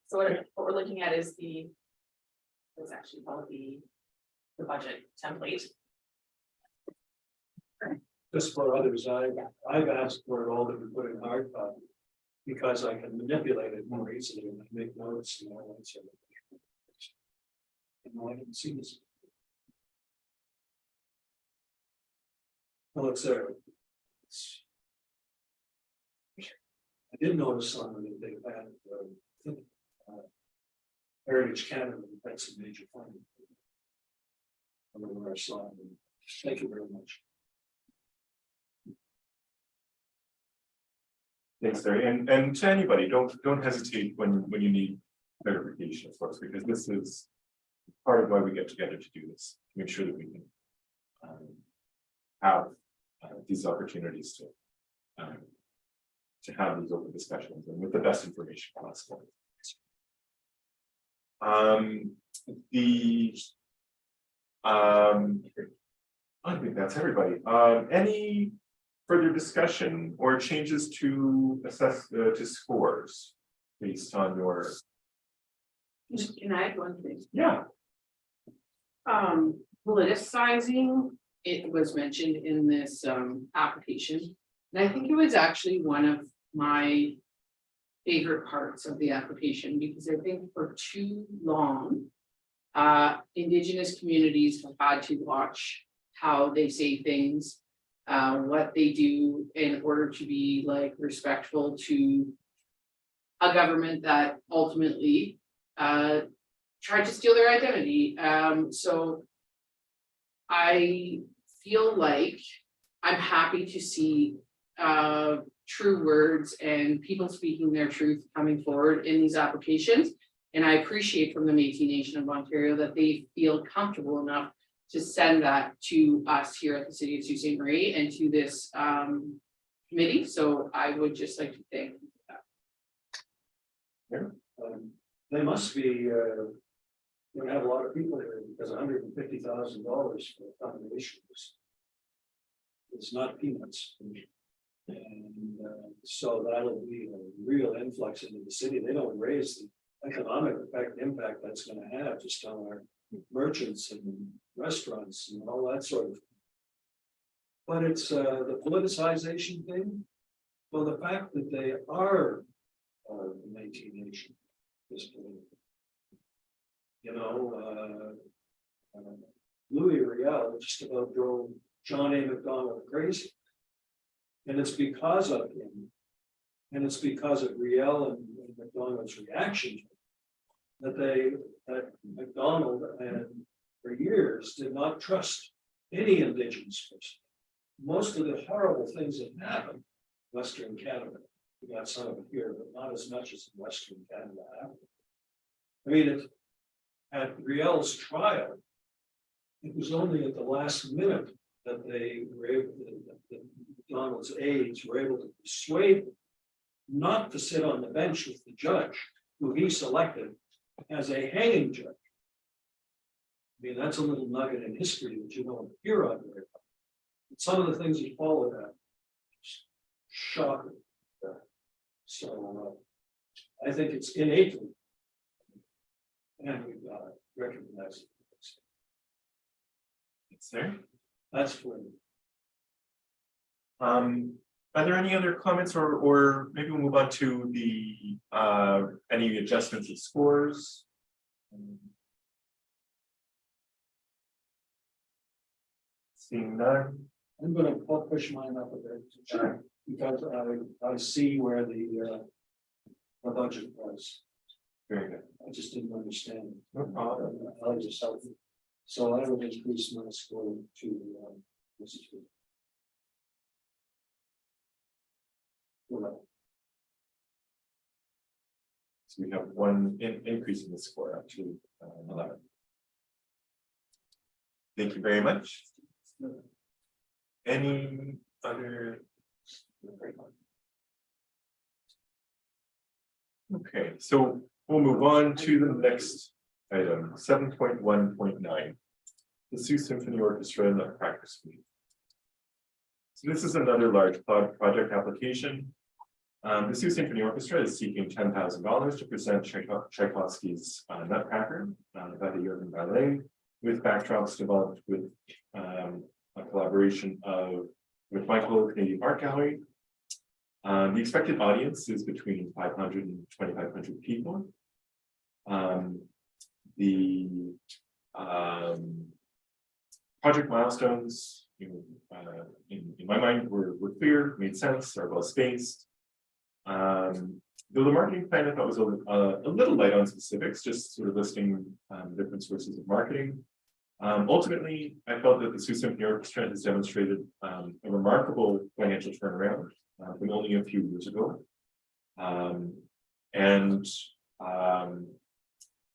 So what we're looking at is it's actually called the budget template. Just for others, I've asked for it all to be put in hard copy because I can manipulate it more easily and make notes and all that sort of thing. And I didn't see this. Well, it's there. I did notice on the they had Heritage Canada, that's a major fund. Over our slide. Thank you very much. Thanks, Larry, and to anybody, don't hesitate when you need clarification, of course, because this is part of why we get together to do this, to make sure that we can have these opportunities to have these open discussions and with the best information possible. I think that's everybody. Any further discussion or changes to assess to scores based on your? Can I add one thing? Yeah. Politicizing, it was mentioned in this application. And I think it was actually one of my favorite parts of the application, because I think for too long, Indigenous communities have had to watch how they say things, what they do in order to be like respectful to a government that ultimately tried to steal their identity. So I feel like I'm happy to see true words and people speaking their truth coming forward in these applications. And I appreciate from the Métis Nation of Ontario that they feel comfortable enough to send that to us here at the City of Sault Ste. Marie and to this committee. So I would just like to thank them for that. They must be, gonna have a lot of people here because $150,000 for a combination it's not peanuts. And so that'll be a real influx into the city. They don't raise the economic impact that's gonna have just on our merchants and restaurants and all that sort of thing. But it's the politicization thing. Well, the fact that they are the Métis Nation is political. You know, Louis Riel just about drove John A. Macdonald crazy. And it's because of him. And it's because of Riel and Macdonald's reaction that Macdonald and for years did not trust any Indigenous person. Most of the horrible things that happened in Western Canada, we got some of it here, but not as much as in Western Canada happened. I mean, at Riel's trial, it was only at the last minute that they were able that McDonald's aides were able to persuade him not to sit on the bench with the judge who he selected as a hanging judge. I mean, that's a little nugget in history that you don't hear on there. But some of the things he followed that shocking. So I think it's innate. And we've got to recognize it. It's there. That's for me. Are there any other comments or maybe we'll move on to the any adjustments of scores? Seeing none. I'm gonna push mine up a bit. Sure. Because I see where the budget was. Very good. I just didn't understand. No problem. I was just helping. So I would increase my score to this is good. Well, So we have one increase in the score up to 11. Thank you very much. Any other? Okay, so we'll move on to the next item, 7.1.9. The Sault Symphony Orchestra Nutcracker Suite. So this is another large project application. The Sault Symphony Orchestra is seeking $10,000 to present Tchaikovsky's Nutcracker by the Jürgen Ballet, with backdrops developed with a collaboration with Michael Canadian Art Gallery. The expected audience is between 500 and 2,500 people. The project milestones, in my mind, were clear, made sense, are well spaced. though the marketing plan I thought was a little light on specifics, just sort of listing different sources of marketing. Ultimately, I felt that the Sault Symphony Orchestra has demonstrated a remarkable financial turnaround from only a few years ago.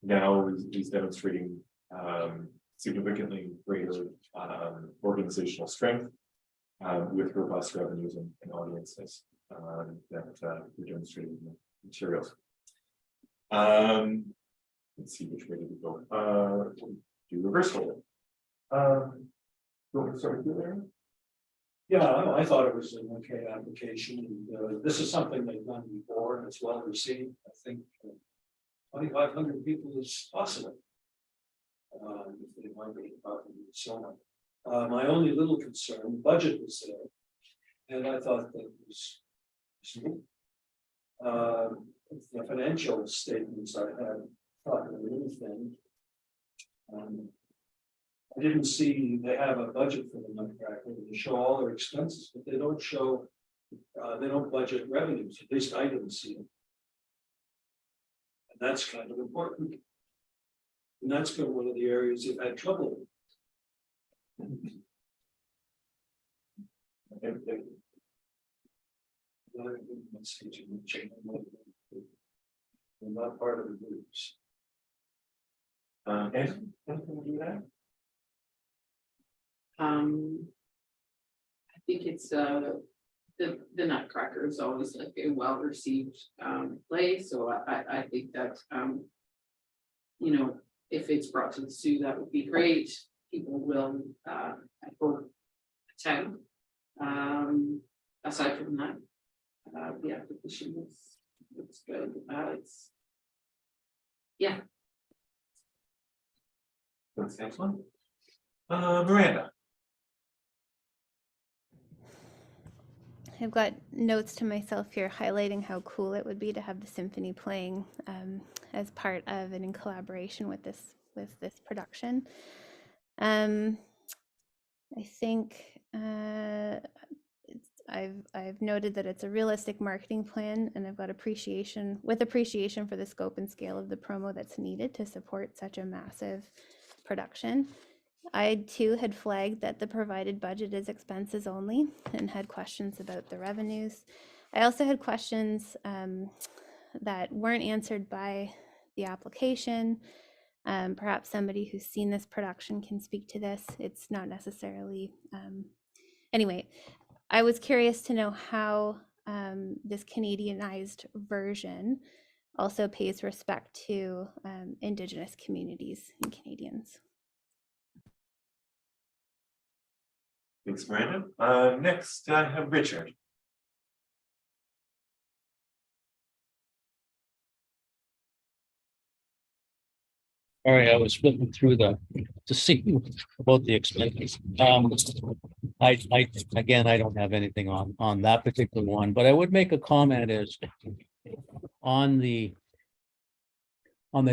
Now is demonstrating significantly greater organizational strength with robust revenues and audiences that we're demonstrating in the materials. Let's see which way did we go. Do reverse roll. You want to start with you there? Yeah, I thought it was an okay application, and this is something they've done before, and it's well received. I think 2,500 people is possible. If they might be talking to someone. My only little concern, budget was there, and I thought that was. The financial statements I had thought of anything. I didn't see they have a budget for the Nutcracker. They show all their expenses, but they don't show. They don't budget revenues. At least I didn't see them. And that's kind of important. And that's been one of the areas they've had trouble with. They're not part of the groups. Anything to do that? I think it's the Nutcracker is always like a well-received play, so I think that you know, if it's brought to the zoo, that would be great. People will I hope attend. Aside from that, the application looks good. It's yeah. That's excellent. Miranda. I've got notes to myself here highlighting how cool it would be to have the symphony playing as part of and in collaboration with this production. I think I've noted that it's a realistic marketing plan, and I've got appreciation for the scope and scale of the promo that's needed to support such a massive production. I too had flagged that the provided budget is expenses only and had questions about the revenues. I also had questions that weren't answered by the application. Perhaps somebody who's seen this production can speak to this. It's not necessarily, anyway, I was curious to know how this Canadianized version also pays respect to Indigenous communities and Canadians. Thanks, Miranda. Next, I have Richard. All right, I was flipping through to see about the expenses. I again, I don't have anything on that particular one, but I would make a comment is on the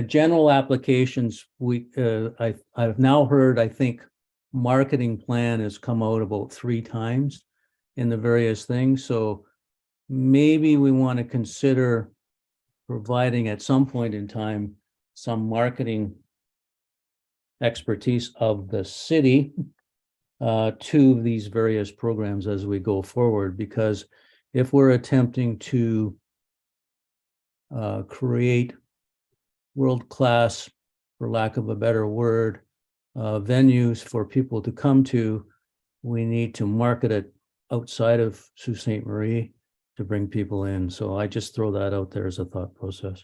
general applications, I've now heard, I think, marketing plan has come out about 3 times in the various things. So maybe we want to consider providing at some point in time some marketing expertise of the city to these various programs as we go forward, because if we're attempting to create world-class, for lack of a better word, venues for people to come to, we need to market it outside of Sault Ste. Marie to bring people in. So I just throw that out there as a thought process.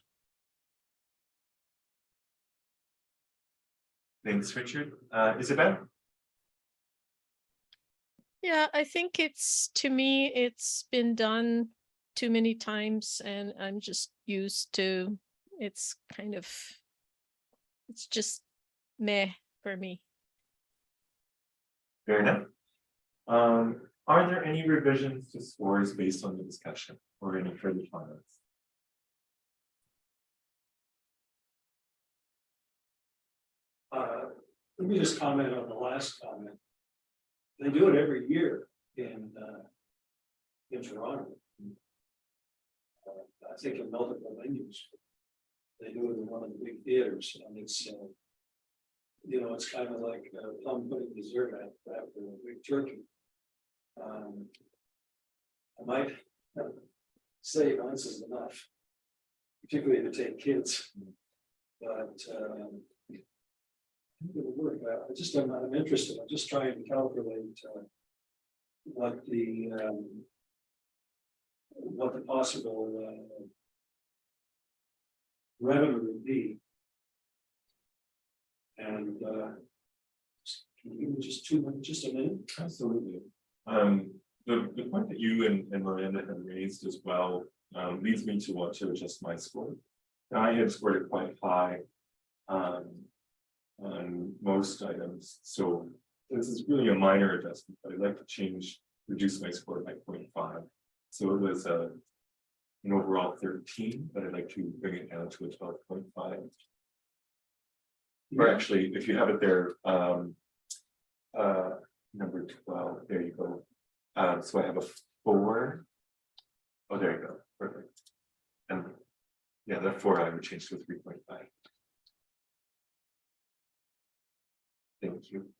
Thanks, Richard. Isabel? Yeah, I think to me, it's been done too many times and I'm just used to, it's just meh for me. Fair enough. Are there any revisions to scores based on the discussion or any further comments? Let me just comment on the last comment. They do it every year in Toronto. I think in multiple venues. They do it in one of the big theaters, and it's, it's kind of like plum pudding dessert after a big turkey. I might say once is enough, particularly to take kids. But it'll work. I'm interested. I'm just trying to calculate what the possible revenue would be. And can you give me just a minute? Absolutely. The point that you and Miranda have raised as well leads me to want to adjust my score. Now, I have scored it quite high on most items, so this is really a minor adjustment, but I'd like to reduce my score by 0.5. So it was an overall 13, but I'd like to bring it down to a 12.5. Or actually, if you have it there, number 12, there you go. So I have a 4. Oh, there you go. Perfect. And yeah, that 4 I would change to a 3.5. Thank you.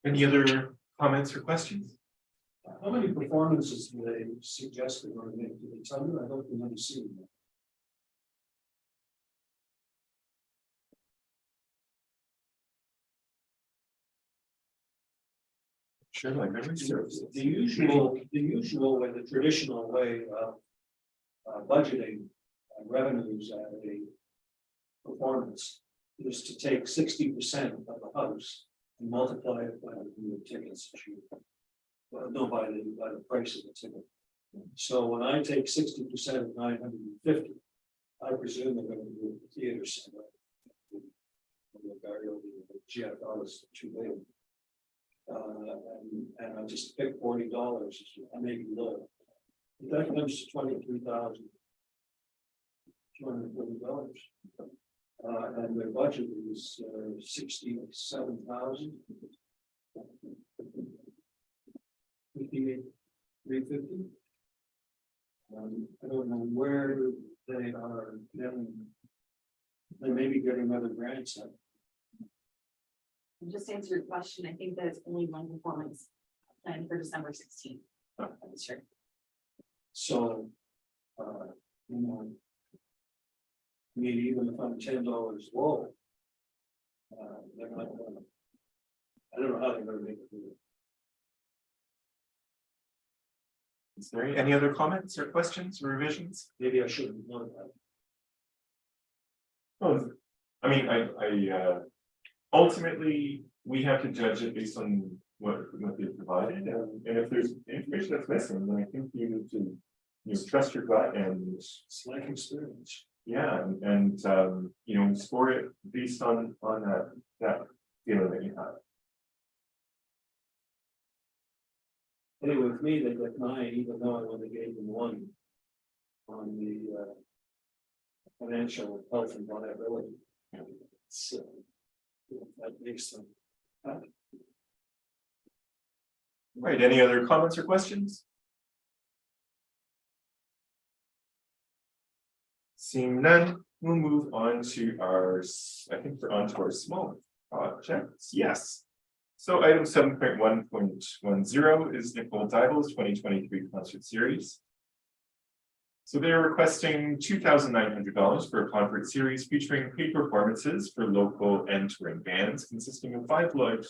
Any other comments or questions? How many performances do they suggest they're going to make? Do they tell you? I don't remember seeing that. Sure, my memory serves. The usual way, the traditional way of budgeting revenues at a performance is to take 60% of the house and multiply it by the number of tickets that you by the price of the ticket. So when I take 60% of 950, I presume they're going to do the theater center. The GFL is too big. And I just pick $40. I may be low. That comes to $23,240. And their budget is 67,000. 350. I don't know where they are getting. They may be getting other grants. Just to answer your question, I think there's only one performance planned for December 16th. That's true. So, maybe even if I'm $10 low, they're not gonna, I don't know how they're gonna make it. Is there any other comments or questions or revisions? Maybe I shouldn't know that. Oh, I mean, I ultimately we have to judge it based on what they provided, and if there's information that's missing, then I think you need to trust your gut and It's like experience. yeah, and score it based on that feeling that you have. Anyway, with me, they got 9, even though I only gave them 1 on the financial health and liability. So that makes them happy. Right, any other comments or questions? Seeing none, we'll move on to our small projects. Yes. So item 7.1.10 is Nicole Dibel's 2023 concert series. So they are requesting $2,900 for a concert series featuring paid performances for local and touring bands, consisting of five live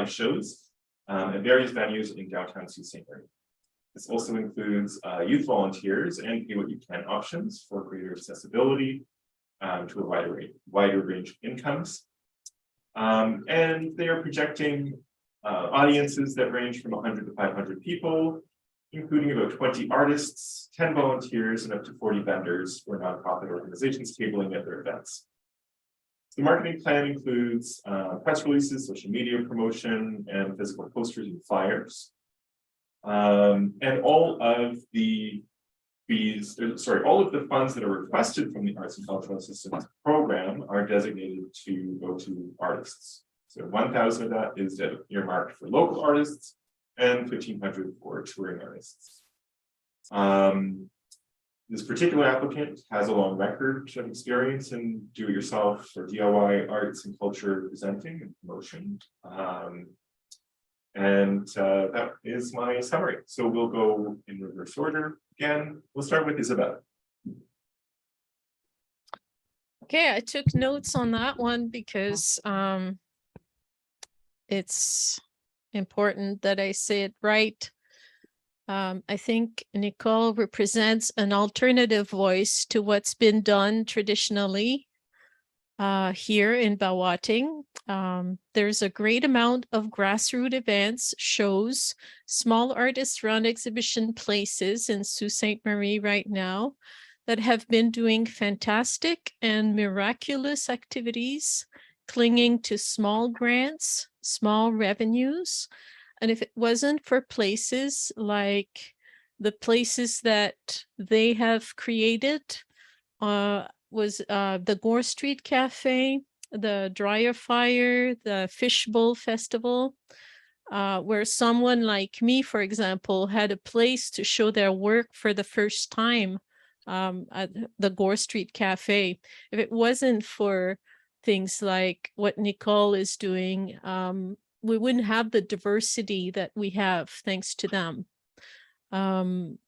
shows at various venues in downtown Sault Ste. Marie. This also includes youth volunteers and pay what you can options for greater accessibility to a wider range of incomes. And they are projecting audiences that range from 100 to 500 people, including about 20 artists, 10 volunteers, and up to 40 vendors or nonprofit organizations cabling at their events. The marketing plan includes press releases, social media promotion, and physical posters and flyers. And all of the all of the funds that are requested from the Arts and Cultural Assistance Program are designated to go to artists. So 1,000 of that is earmarked for local artists and 1,500 for touring artists. This particular applicant has a long record of experience in do-it-yourself or DIY arts and culture presenting and promotion. That is my summary. So we'll go in reverse order. Again, we'll start with Isabel. Okay, I took notes on that one because it's important that I say it right. I think Nicole represents an alternative voice to what's been done traditionally here in Bawating. There's a great amount of grassroots events, shows, small artist-run exhibition places in Sault Ste. Marie right now that have been doing fantastic and miraculous activities, clinging to small grants, small revenues. And if it wasn't for places like the places that they have created, was the Gore Street Cafe, the Dryer Fire, the Fishbowl Festival, where someone like me, for example, had a place to show their work for the first time at the Gore Street Cafe. If it wasn't for things like what Nicole is doing, we wouldn't have the diversity that we have thanks to them.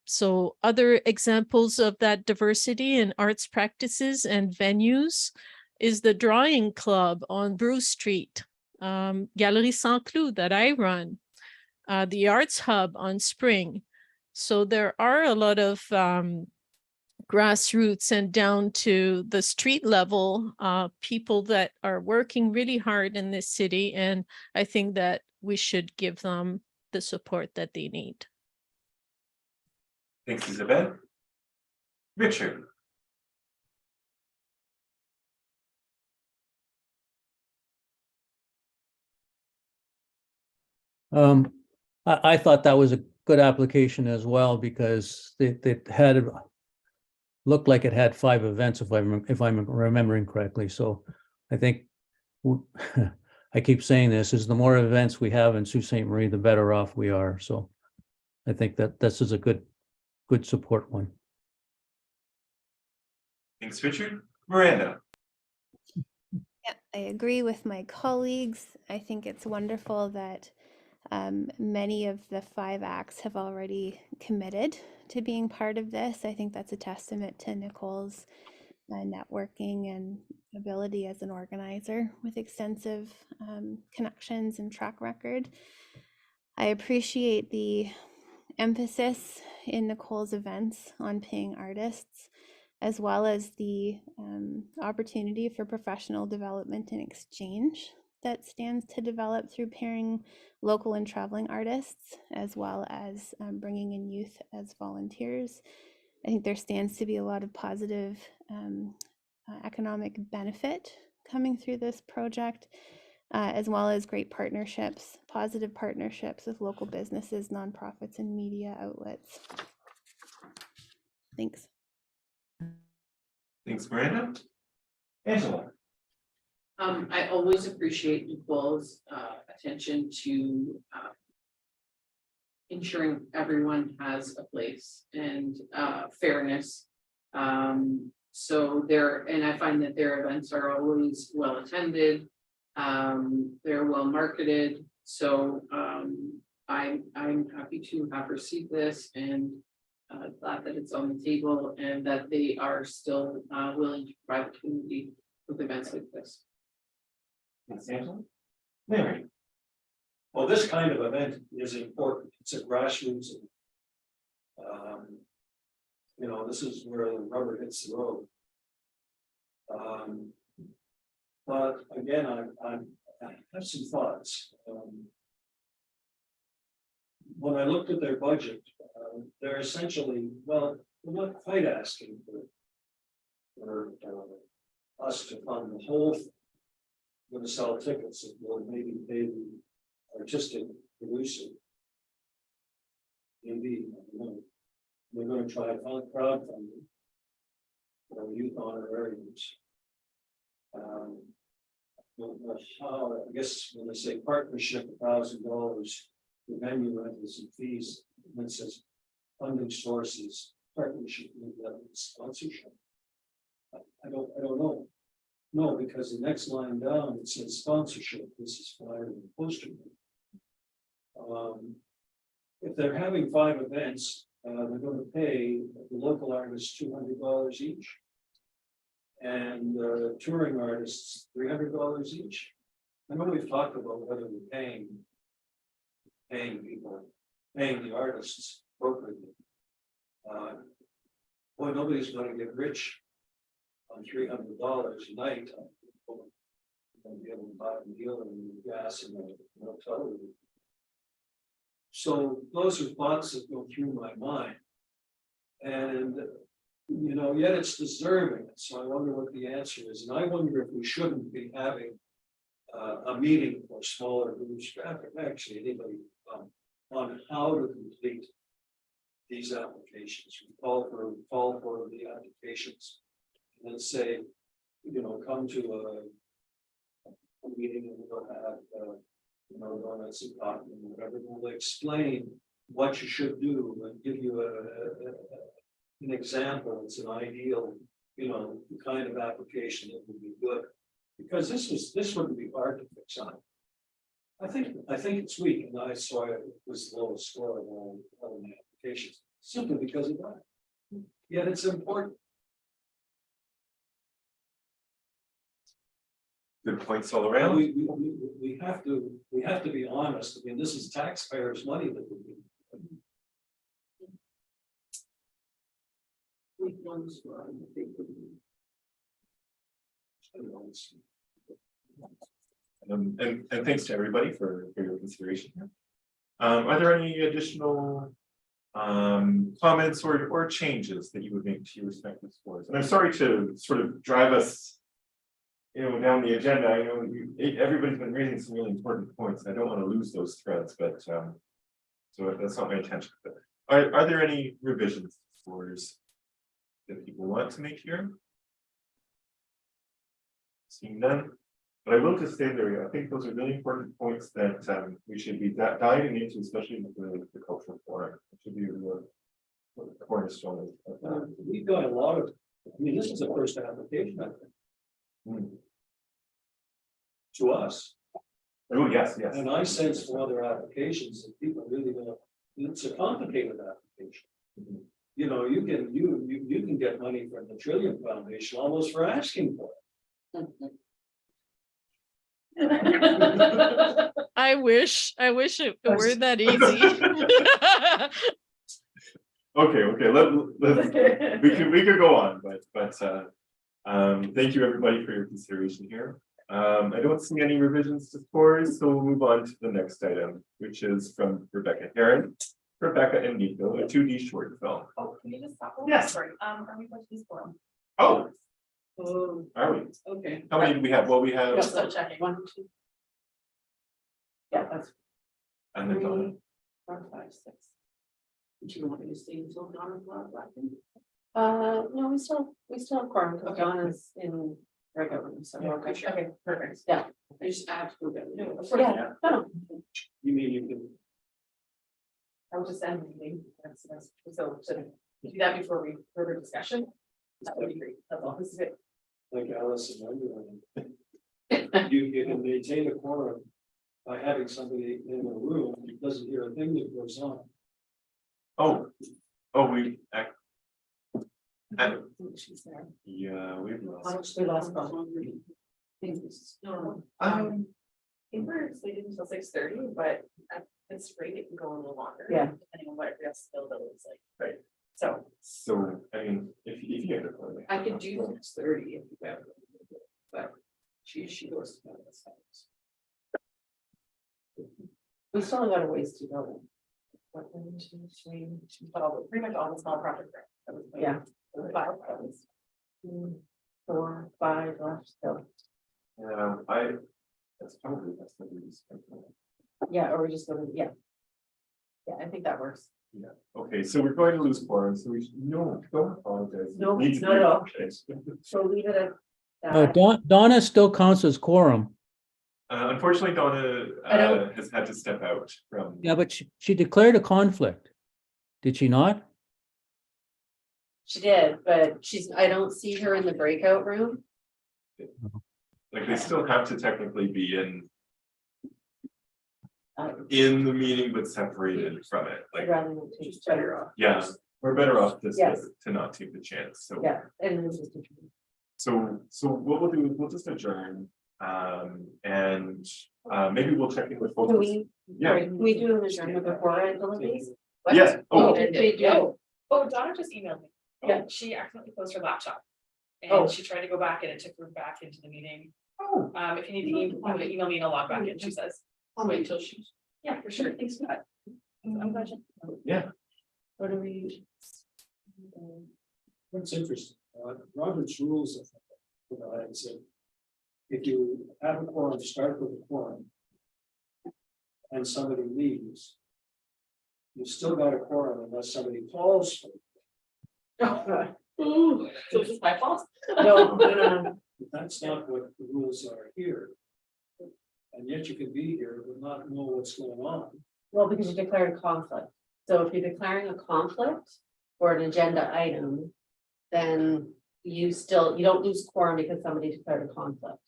So other examples of that diversity in arts practices and venues is the Drawing Club on Bruce Street, Galerie Saint-Cloud that I run, the Arts Hub on Spring. So there are a lot of grassroots and down to the street level people that are working really hard in this city, and I think that we should give them the support that they need. Thanks, Isabel. Richard. I thought that was a good application as well because it had looked like it had 5 events if I'm remembering correctly. So I think I keep saying this is the more events we have in Sault Ste. Marie, the better off we are. So I think that this is a good support one. Thanks, Richard. Miranda. Yeah, I agree with my colleagues. I think it's wonderful that many of the 5 acts have already committed to being part of this. I think that's a testament to Nicole's networking and ability as an organizer with extensive connections and track record. I appreciate the emphasis in Nicole's events on paying artists, as well as the opportunity for professional development and exchange that stands to develop through pairing local and traveling artists, as well as bringing in youth as volunteers. I think there stands to be a lot of positive economic benefit coming through this project, as well as great partnerships, positive partnerships with local businesses, nonprofits, and media outlets. Thanks. Thanks, Miranda. Angela. I always appreciate Nicole's attention to ensuring everyone has a place and fairness. So and I find that their events are always well attended. They're well marketed. So I'm happy to have received this and glad that it's on the table and that they are still willing to provide the community with events like this. Thanks, Angela. Mary. Well, this kind of event is important. It's a grassroots. This is where the rubber hits the road. But again, I have some thoughts. When I looked at their budget, they're essentially, well, we're not quite asking for us to fund the whole thing. We're going to sell tickets and we'll maybe pay the artistic producer. Maybe, I don't know. We're gonna try crowdfunding. For youth honorariums. Don't know how, I guess when they say partnership, $1,000 for venue rentals and fees, and it says funding sources, partnership, sponsorship. I don't know. No, because the next line down, it says sponsorship, this is flyer and poster. If they're having 5 events, they're gonna pay the local artists $200 each. And touring artists, $300 each. I know we've talked about whether we're paying people, paying the artists appropriately. Boy, nobody's gonna get rich on $300 a night. Gonna be able to buy a meal and gas and a hotel room. So those are thoughts that go through my mind. And you know, yet it's deserving, so I wonder what the answer is, and I wonder if we shouldn't be having a meeting for smaller groups, actually anybody, on how to complete these applications. We call for the applications, and then say, you know, come to a meeting and we'll have, you know, donuts and coffee and whatever, we'll explain what you should do and give you an example. It's an ideal, you know, the kind of application that would be good, because this wouldn't be hard to fix on. I think it's weak, and I saw it was the lowest score of all the applications, simply because of that. Yet it's important. Good points all And around. we have to be honest. I mean, this is taxpayers' money that we need. And thanks to everybody for your consideration here. Are there any additional comments or changes that you would make to your respective scores? And I'm sorry to sort of drive us, you know, down the agenda. I know everybody's been raising some really important points. I don't want to lose those threads, but so that's not my intention. But are there any revisions to scores that people want to make here? Seeing none. But I will just say there, I think those are really important points that we should be diving into, especially with the cultural forum. It should be the cornerstone of that. We've got a lot of, I mean, this is the first application, I think. To us. Oh, yes. And I sense from other applications that people really gonna, it's a complicated application. You know, you can get money from the Trillium Foundation almost for asking for it. I wish it were that easy. Okay. We could go on, but thank you everybody for your consideration here. I don't see any revisions to scores, so we'll move on to the next item, which is from Rebecca Heron. Rebecca and Nico, a 2D short film. Oh, can you just stop? Yes. Sorry, are we going to this forum? Oh, Oh, are we? okay. How many do we have? Well, we have. Just double checking. 1, 2. Yeah, that's And then Donna. 3, 4, 5, 6. Do you want me to stay until Donna's not laughing? No, we still have quorum, because Okay. Donna's in regular, so we're okay. Okay, perfect. Yeah. I just have to go get No, it. of course, Yeah, no, You mean you can, I was just ending the meeting. So do that before we further discussion. That would be great. That's all. This is it. like Alice and everyone, you can maintain a quorum by having somebody in the room who doesn't hear a thing that goes on. We. She's there. Yeah, we've how lost. much we lost from. No, I think we're slated until 6:30, but it's great. It can go a little longer. Yeah. Depending on what everybody else's availability is like. Right. So. So, I mean, if you get it. I could do 6:30 if you have. But she goes to bed at 7. We still have got a ways to go. One, two, three, pretty much all the small projects. That was like- Yeah. that was 5 projects. 4, 5 left still. That's probably best that we just. Yeah, or we just go to, yeah. Yeah, I think that works. Okay, so we're going to lose quorum, so we should, no, don't apologize. No, Need to not be- at all. okay. So leave it at that. Donna still counts as quorum. Unfortunately, Donna I don't- has had to step out from. Yeah, but she declared a conflict. Did she not? She did, but I don't see her in the breakout room. Like, they still have to technically be Uh, in the meeting, but separated from it, like, Rather than take better off. yeah, we're better off just Yes. to not take the chance, so. Yeah, and it's just. So what we'll do is we'll just adjourn, and maybe we'll check in with folks. Can we, Yeah. sorry, can we do an adjournment before I deliberate? Yes, Oh, oh, they do. Oh, Donna just emailed me. Yeah. She accidentally closed her laptop. Oh. And she tried to go back and it took her back into the meeting. oh, If you need to email me and I'll log back in, she says. I'll wait till she's. Yeah, for sure. Thanks for that. I'm glad you. yeah, What do we? What's interesting, Robert's rules of, I said, if you have a quorum, start with a quorum. And somebody leaves. You've still got a quorum unless somebody calls for it. Ooh, so it's just my fault. No. But that's not what the rules are here. And yet you can be here but not know what's going on. Well, because you declared a conflict. So if you're declaring a conflict for an agenda item, then you don't lose quorum because somebody declared a conflict,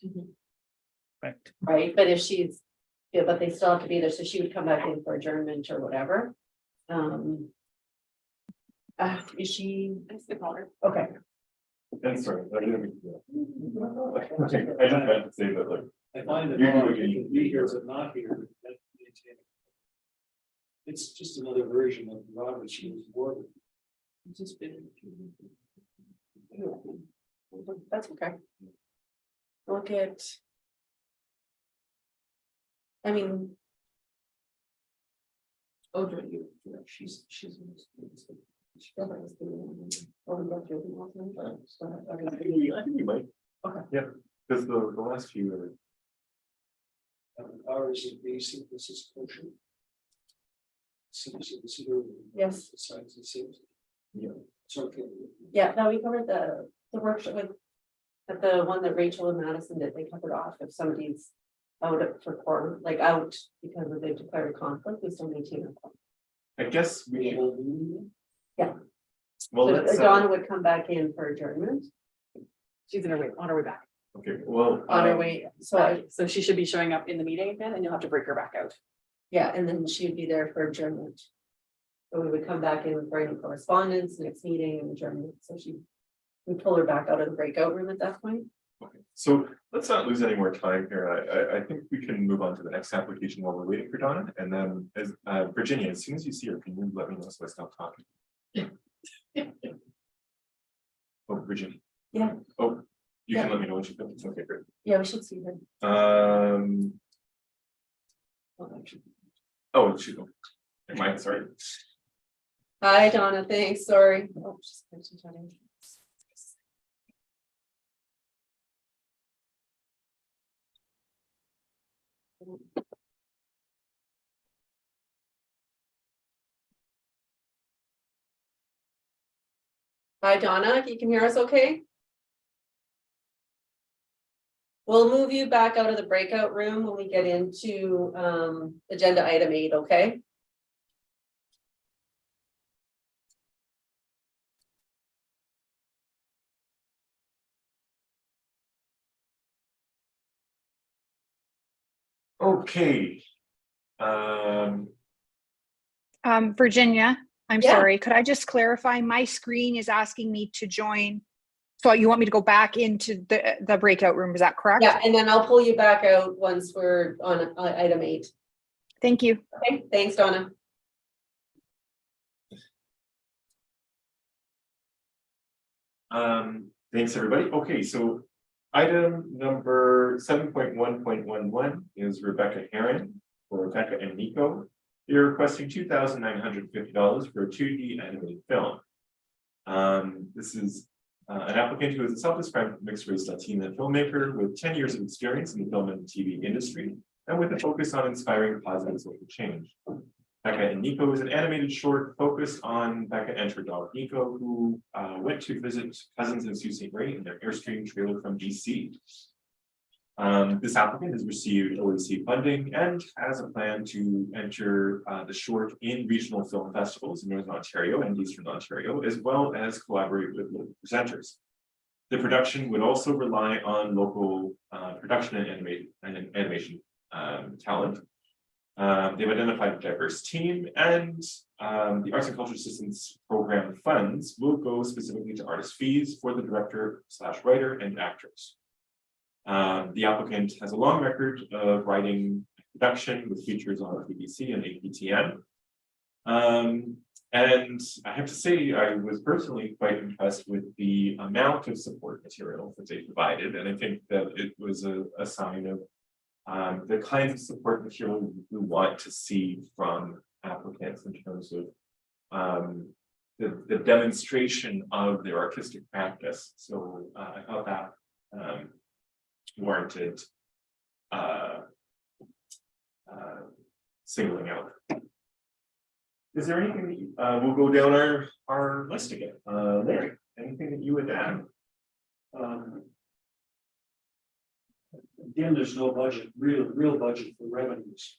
Right. right? But if but they still have to be there, so she would come back in for adjournment or whatever. Is she, I just call her. okay, and sorry, I didn't mean to do that. I just meant to say that, like, I find that You can you look at- can be here but not here. It's just another version of Robert's rules of order. that's okay. Look at. I mean, Oh, don't you, she's. I think we might. Okay. Yeah, because the last few are. Ours is basic, this is kosher. Yes. Besides the same. Yeah. It's okay. yeah, no, we covered the workshop with. But the one that Rachel and Madison did, they covered off if somebody's out for quorum, like out because they declared a conflict, we still maintain a quorum. I guess we. Yeah. Well, So let's, Donna would come back in for adjournment She's on her way back. okay, well. on her way, So she should be showing up in the meeting again and you'll have to break her back out. yeah, and then she'd be there for adjournment. So we would come back in for any correspondence, next meeting and adjournment, so we pull her back out of the breakout room at that point. Okay, so let's not lose any more time here. I think we can move on to the next application while we're waiting for Donna, and then as Virginia, as soon as you see her, can you let me know so I stop talking? Oh, Virginia. Yeah. Oh, you can Yeah. let me know when she comes. Okay, great. Yeah, we should see her. Oh, she's. Am I sorry? Hi, Donna, thanks, sorry. Oh, she's turning. Hi, Donna, you can hear us okay? We'll move you back out of the breakout room when we get into agenda item 8, okay? Okay. Virginia, I'm Yeah. sorry, could I just clarify? My screen is asking me to join. So you want me to go back into the breakout room, is that correct? Yeah, and then I'll pull you back out once we're on item 8. Thank you. Okay, thanks, Donna. Thanks, everybody. Okay, so item number 7.1.11 is Rebecca Heron for Rebecca and Nico. They're requesting $2,950 for a 2D animated film. This is an applicant who is a self-described mixed-race Latina filmmaker with 10 years of experience in the film and TV industry, and with a focus on inspiring positive social change. Becca and Nico is an animated short focused on Becca and her dog Nico, who went to visit cousins in Sault Ste. Marie in their Airstream trailer from BC. This applicant has received OAC funding and has a plan to enter the short in regional film festivals in Northern Ontario and Eastern Ontario, as well as collaborate with local presenters. The production would also rely on local production and animation talent. They've identified a diverse team, and the Arts and Culture Assistance Program funds will go specifically to artist fees for the director / writer and actors. The applicant has a long record of writing production with features on BBC and APTN. And I have to say, I was personally quite impressed with the amount of support material that they provided, and I think that it was a sign of the kinds of support material we want to see from applicants in terms of the demonstration of their artistic practice. So I thought that warranted singling out. Is there anything, we'll go down our list again. Larry, anything that you would add? Again, there's no budget, real budget for revenues.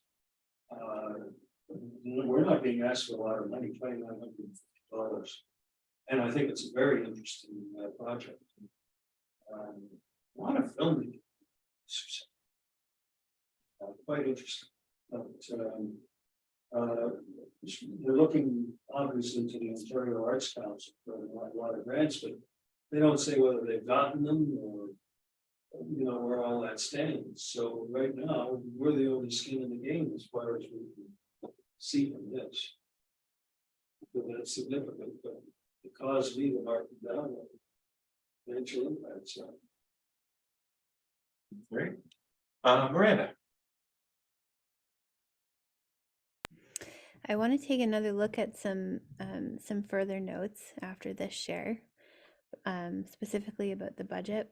We're not being asked for a lot of money, $2,950. And I think it's a very interesting project. A lot of filming. Quite interesting. They're looking obviously to the Ontario Arts Council for a lot of grants, but they don't say whether they've gotten them or where all that stands. So right now, we're the only skin in the game as far as we can see from this. But that's significant, but it caused me to mark it down. Financial impacts. Great. Miranda. I want to take another look at some further notes after this share, specifically about the budget.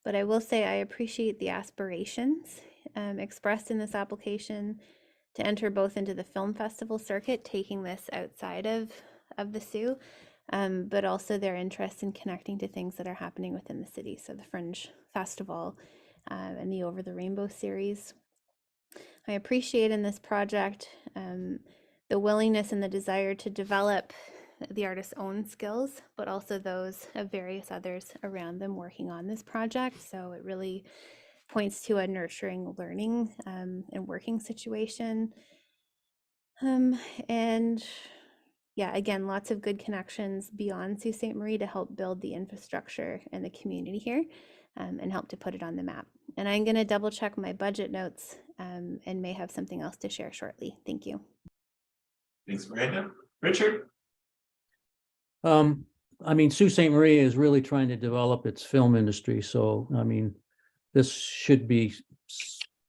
But I will say I appreciate the aspirations expressed in this application to enter both into the film festival circuit, taking this outside of the Soo, but also their interest in connecting to things that are happening within the city. So the Fringe Festival and the Over the Rainbow series. I appreciate in this project the willingness and the desire to develop the artist's own skills, but also those of various others around them working on this project. So it really points to a nurturing learning and working situation. And yeah, again, lots of good connections beyond Sault Ste. Marie to help build the infrastructure and the community here and help to put it on the map. And I'm going to double check my budget notes and may have something else to share shortly. Thank you. Thanks, Miranda. Richard? I mean, Sault Ste. Marie is really trying to develop its film industry. So, I mean, this should be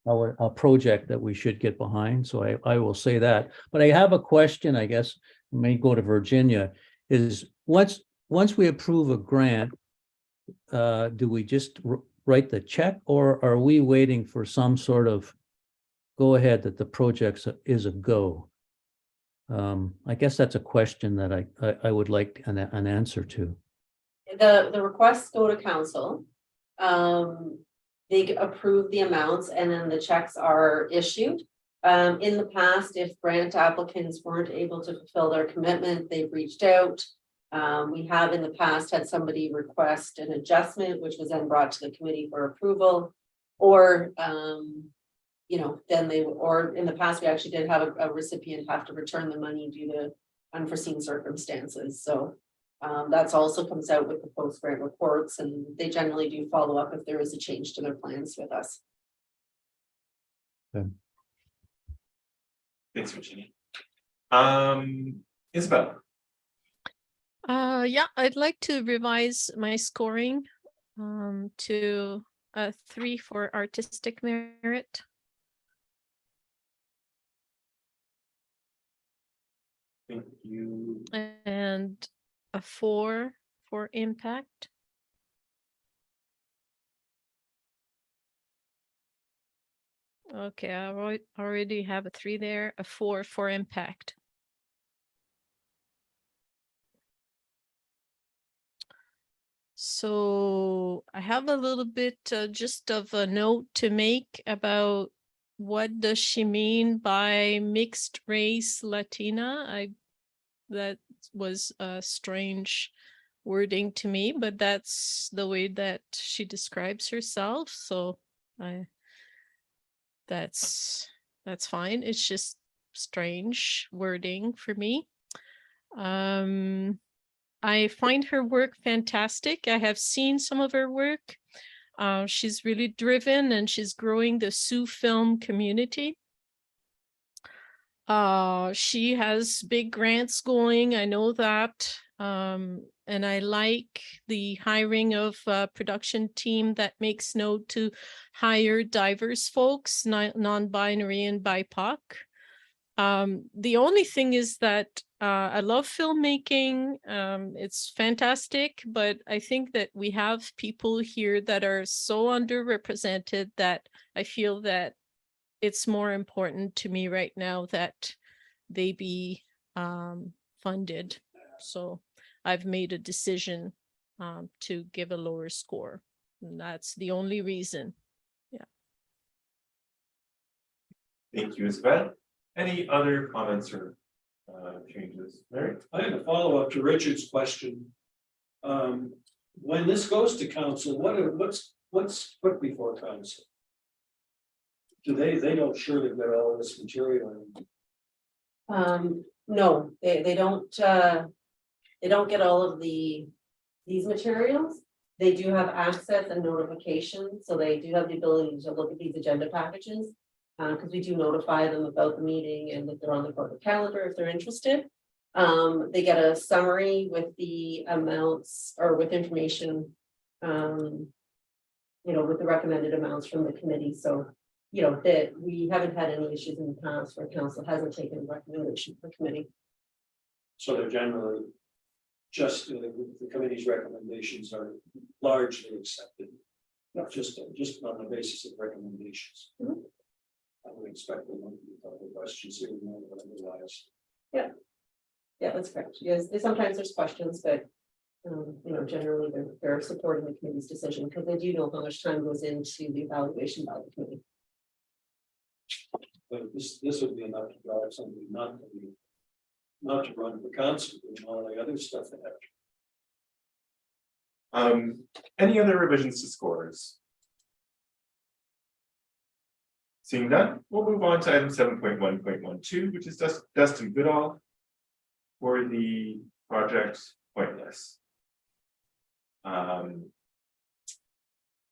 a project that we should get behind. So I will say that. But I have a question, I guess, may go to Virginia, is once we approve a grant, do we just write the check, or are we waiting for some sort of go ahead that the project is a go? I guess that's a question that I would like an answer to. The requests go to council. They approve the amounts and then the checks are issued. In the past, if grant applicants weren't able to fulfill their commitment, they've reached out. We have in the past had somebody request an adjustment, which was then brought to the committee for approval, or then or in the past, we actually did have a recipient have to return the money due to unforeseen circumstances. So that's also comes out with the post-grant reports, and they generally do follow up if there is a change to their plans with us. Okay. Thanks, Virginia. Isabel. Yeah, I'd like to revise my scoring to a 3 for artistic merit. Thank you. And a 4 for impact. Okay, I already have a 3 there, a 4 for impact. So I have a little bit just of a note to make about what does she mean by mixed race Latina? That was a strange wording to me, but that's the way that she describes herself. So that's fine. It's just strange wording for me. I find her work fantastic. I have seen some of her work. She's really driven and she's growing the Sioux film community. She has big grants going, I know that. And I like the hiring of a production team that makes note to hire diverse folks, non-binary and BIPOC. The only thing is that I love filmmaking. It's fantastic, but I think that we have people here that are so underrepresented that I feel that it's more important to me right now that they be funded. So I've made a decision to give a lower score. And that's the only reason. Thank you, Isabel. Any other comments or changes? Larry? I have a follow-up to Richard's question. When this goes to council, what's put before council? Do they don't surely get all this material? No, they don't get all of these materials. They do have access and notification, so they do have the ability to look at these agenda packages. Because we do notify them about the meeting and that they're on the corporate calendar if they're interested. They get a summary with the amounts or with information, with the recommended amounts from the committee. So, that we haven't had any issues in the past where council hasn't taken a recommendation from the committee. So they're generally just the committee's recommendations are largely accepted, not just on the basis of recommendations. Mhm. I would expect there might be a couple of questions here, but otherwise. Yeah, that's correct. Yes, sometimes there's questions, but generally they're supporting the committee's decision because they do know how much time goes into the evaluation by the committee. But this would be enough to drive somebody not to run for council and all the other stuff that happens. Any other revisions to scores? Seeing none, we'll move on to item 7.1.12, which is Dustin Goodall for the project Pointless.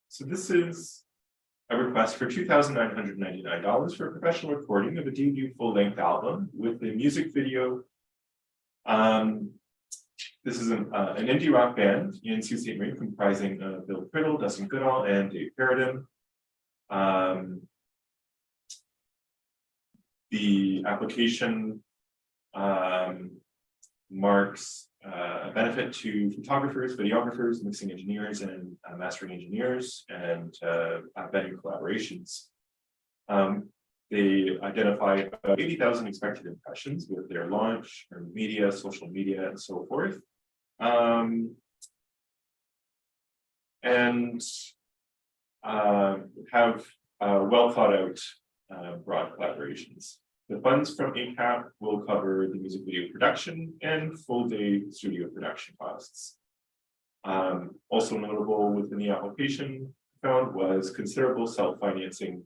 So this is a request for $2,999 for a professional recording of a debut full-length album with the music video. This is an indie rock band in Sault Ste. Marie comprising Bill Priddle, Dustin Goodall, and Dave Paradin. The application marks a benefit to photographers, videographers, mixing engineers, and mastering engineers, and venue collaborations. They identify about 80,000 expected impressions with their launch, earned media, social media, and so forth. And have well thought out broad collaborations. The funds from ACAP will cover the music video production and full day studio production costs. Also notable within the application found was considerable self-financing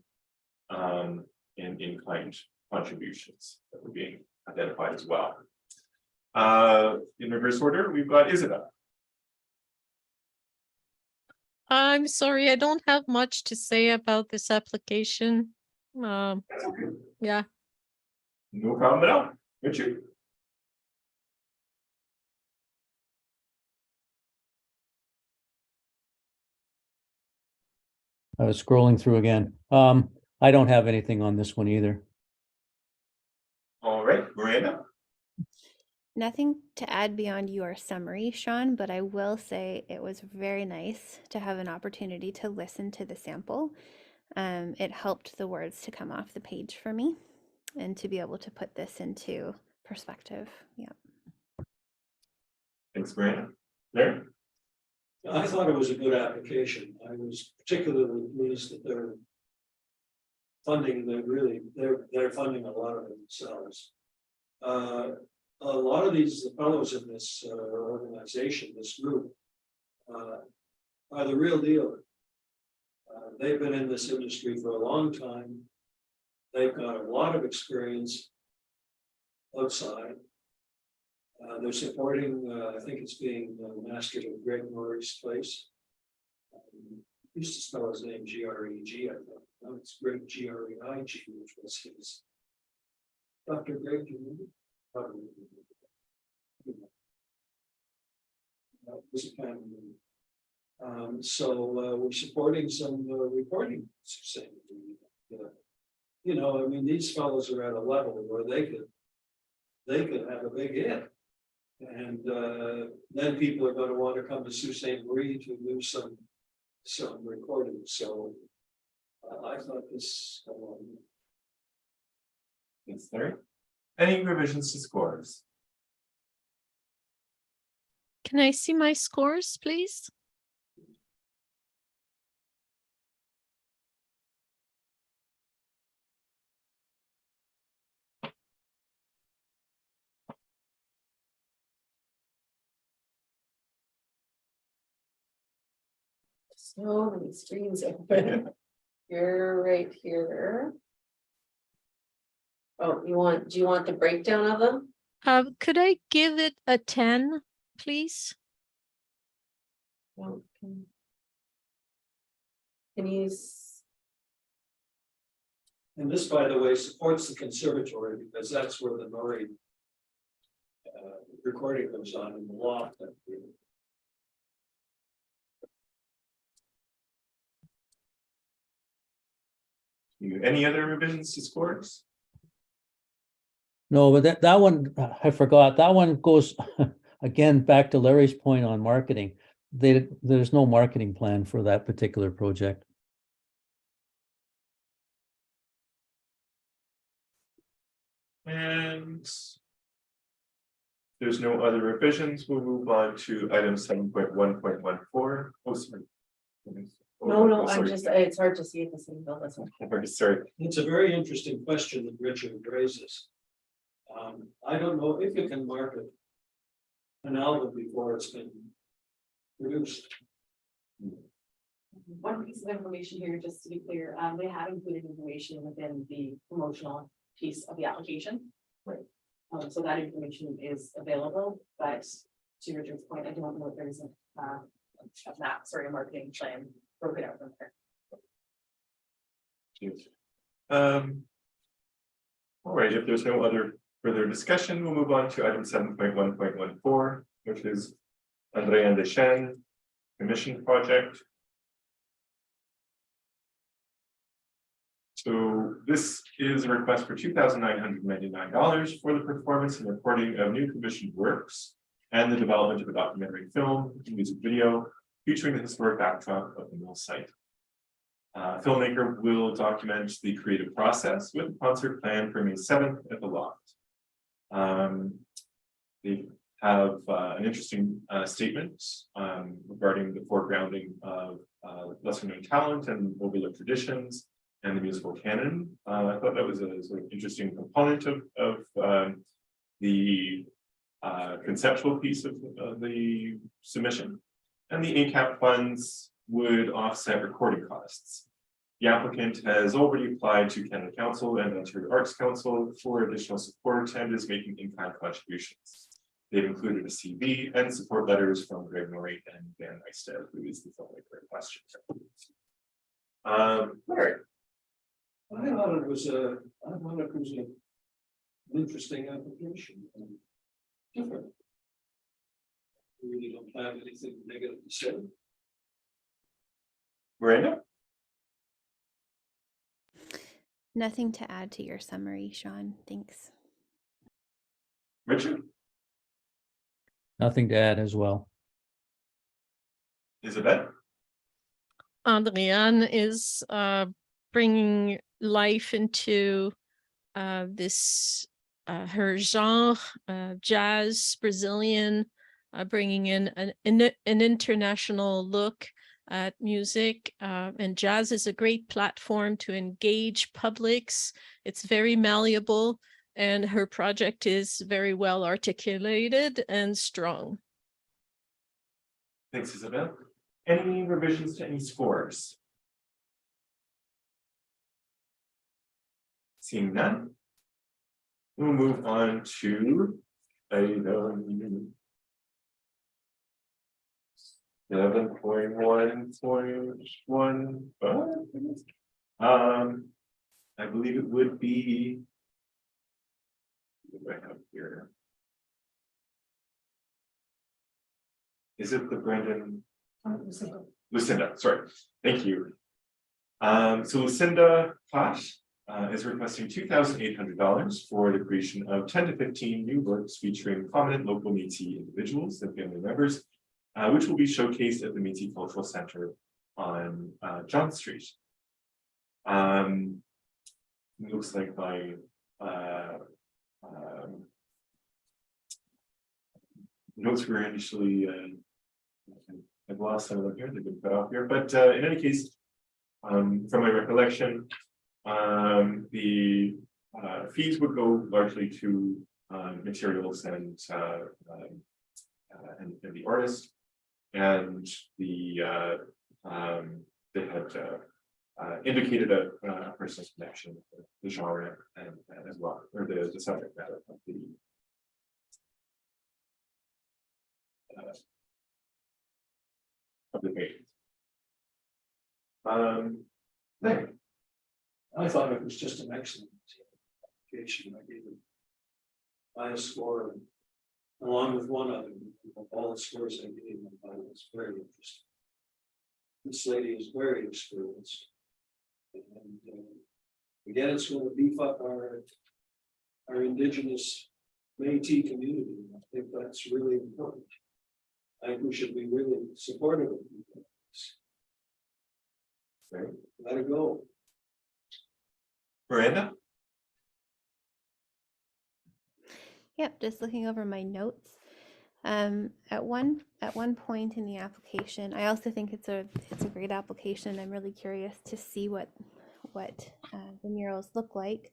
and in-kind contributions that were being identified as well. In reverse order, we've got Isabel. I'm sorry, I don't have much to say about this application. That's okay. Yeah. No problem at all. Richard. I was scrolling through again. I don't have anything on this one either. All right, Miranda. Nothing to add beyond your summary, Sean, but I will say it was very nice to have an opportunity to listen to the sample. It helped the words to come off the page for me and to be able to put this into perspective. Yeah. Thanks, Miranda. Larry? I thought it was a good application. I was particularly pleased that they're funding, they're funding a lot of it themselves. A lot of these fellows in this organization, this group, are the real deal. They've been in this industry for a long time. They've got a lot of experience outside. They're supporting, I think it's being mastered at Greg Murray's place. Used to spell his name G-R-E-G, I think. Now it's Greg G-R-E-I-G, which was his. Dr. Greg, do you remember? Probably. That was a kind of so we're supporting some reporting. You know, I mean, these fellows are at a level where they could have a big hit. And then people are going to want to come to Sault Ste. Marie to do some recording. So I thought this. Thanks, Larry. Any revisions to scores? Can I see my scores, please? So many screens open. You're right here. Oh, do you want the breakdown of them? Could I give it a 10, please? Well, can you? And this, by the way, supports the conservatory because that's where the Murray recording goes on in the loft. Any other revisions to scores? No, but that one, I forgot, that one goes again, back to Larry's point on marketing. There's no marketing plan for that particular project. And there's no other revisions. We'll move on to item 7.1.14. Oh, sorry. No, Oh, I'm sorry. just, it's hard to see if the same bill this one. Very sorry. It's a very interesting question that Richard raises. I don't know if you can market an album before it's been produced. One piece of information here, just to be clear, they have included information within the promotional piece of the application. Right. So that information is available, but to Richard's point, I don't know if there's a marketing plan broken out from there. All right, if there's no other further discussion, we'll move on to item 7.1.14, which is André Deschênes Commission Project. So this is a request for $2,999 for the performance and recording of new commissioned works and the development of a documentary film and music video featuring the historic backdrop of the mill site. Filmmaker will document the creative process with a concert planned for May 7th at the Loft. They have an interesting statement regarding the foregrounding of lesser known talent and overlooked traditions and the musical canon. I thought that was a sort of interesting component of the conceptual piece of the submission. And the ACAP funds would offset recording costs. The applicant has already applied to Canada Council and Ontario Arts Council for additional support and is making in-kind contributions. They've included a CV and support letters from Greg Murray and Van Nysted, who is the filmmaker in question. Larry. I thought it was an interesting application. Different. We really don't have anything negative to say. Miranda? Nothing to add to your summary, Sean. Thanks. Richard? Nothing to add as well. Isabel? Adrian is bringing life into this her genre, jazz, Brazilian, bringing in an international look at music. And jazz is a great platform to engage publics. It's very malleable, and her project is very well articulated and strong. Thanks, Isabel. Any revisions to any scores? Seeing none. We'll move on to item 7.1.1. I believe it would be. What do I have here? Is it the Brendan? Lucinda, sorry, thank you. So Lucinda Platt is requesting $2,800 for the creation of 10 to 15 new works featuring prominent local Métis individuals and family members, which will be showcased at the Métis Cultural Center on John Street. Looks like my notes were initially I've lost some of them here, they've been cut off here, but in any case, from my recollection, the fees would go largely to materials and the artist, and the they had indicated a personal connection with the genre and as well, or the subject matter of the painting. There. I thought it was just an excellent application. I gave it a score, and along with one other, of all the scores I gave, I thought it was very interesting. This lady is very experienced. And again, it's going to beef up our indigenous Métis community. I think that's really important. I think we should be really supportive of people. Okay. Let it go. Miranda? Yep, just looking over my notes. At one point in the application, I also think it's a great application. I'm really curious to see what the murals look like.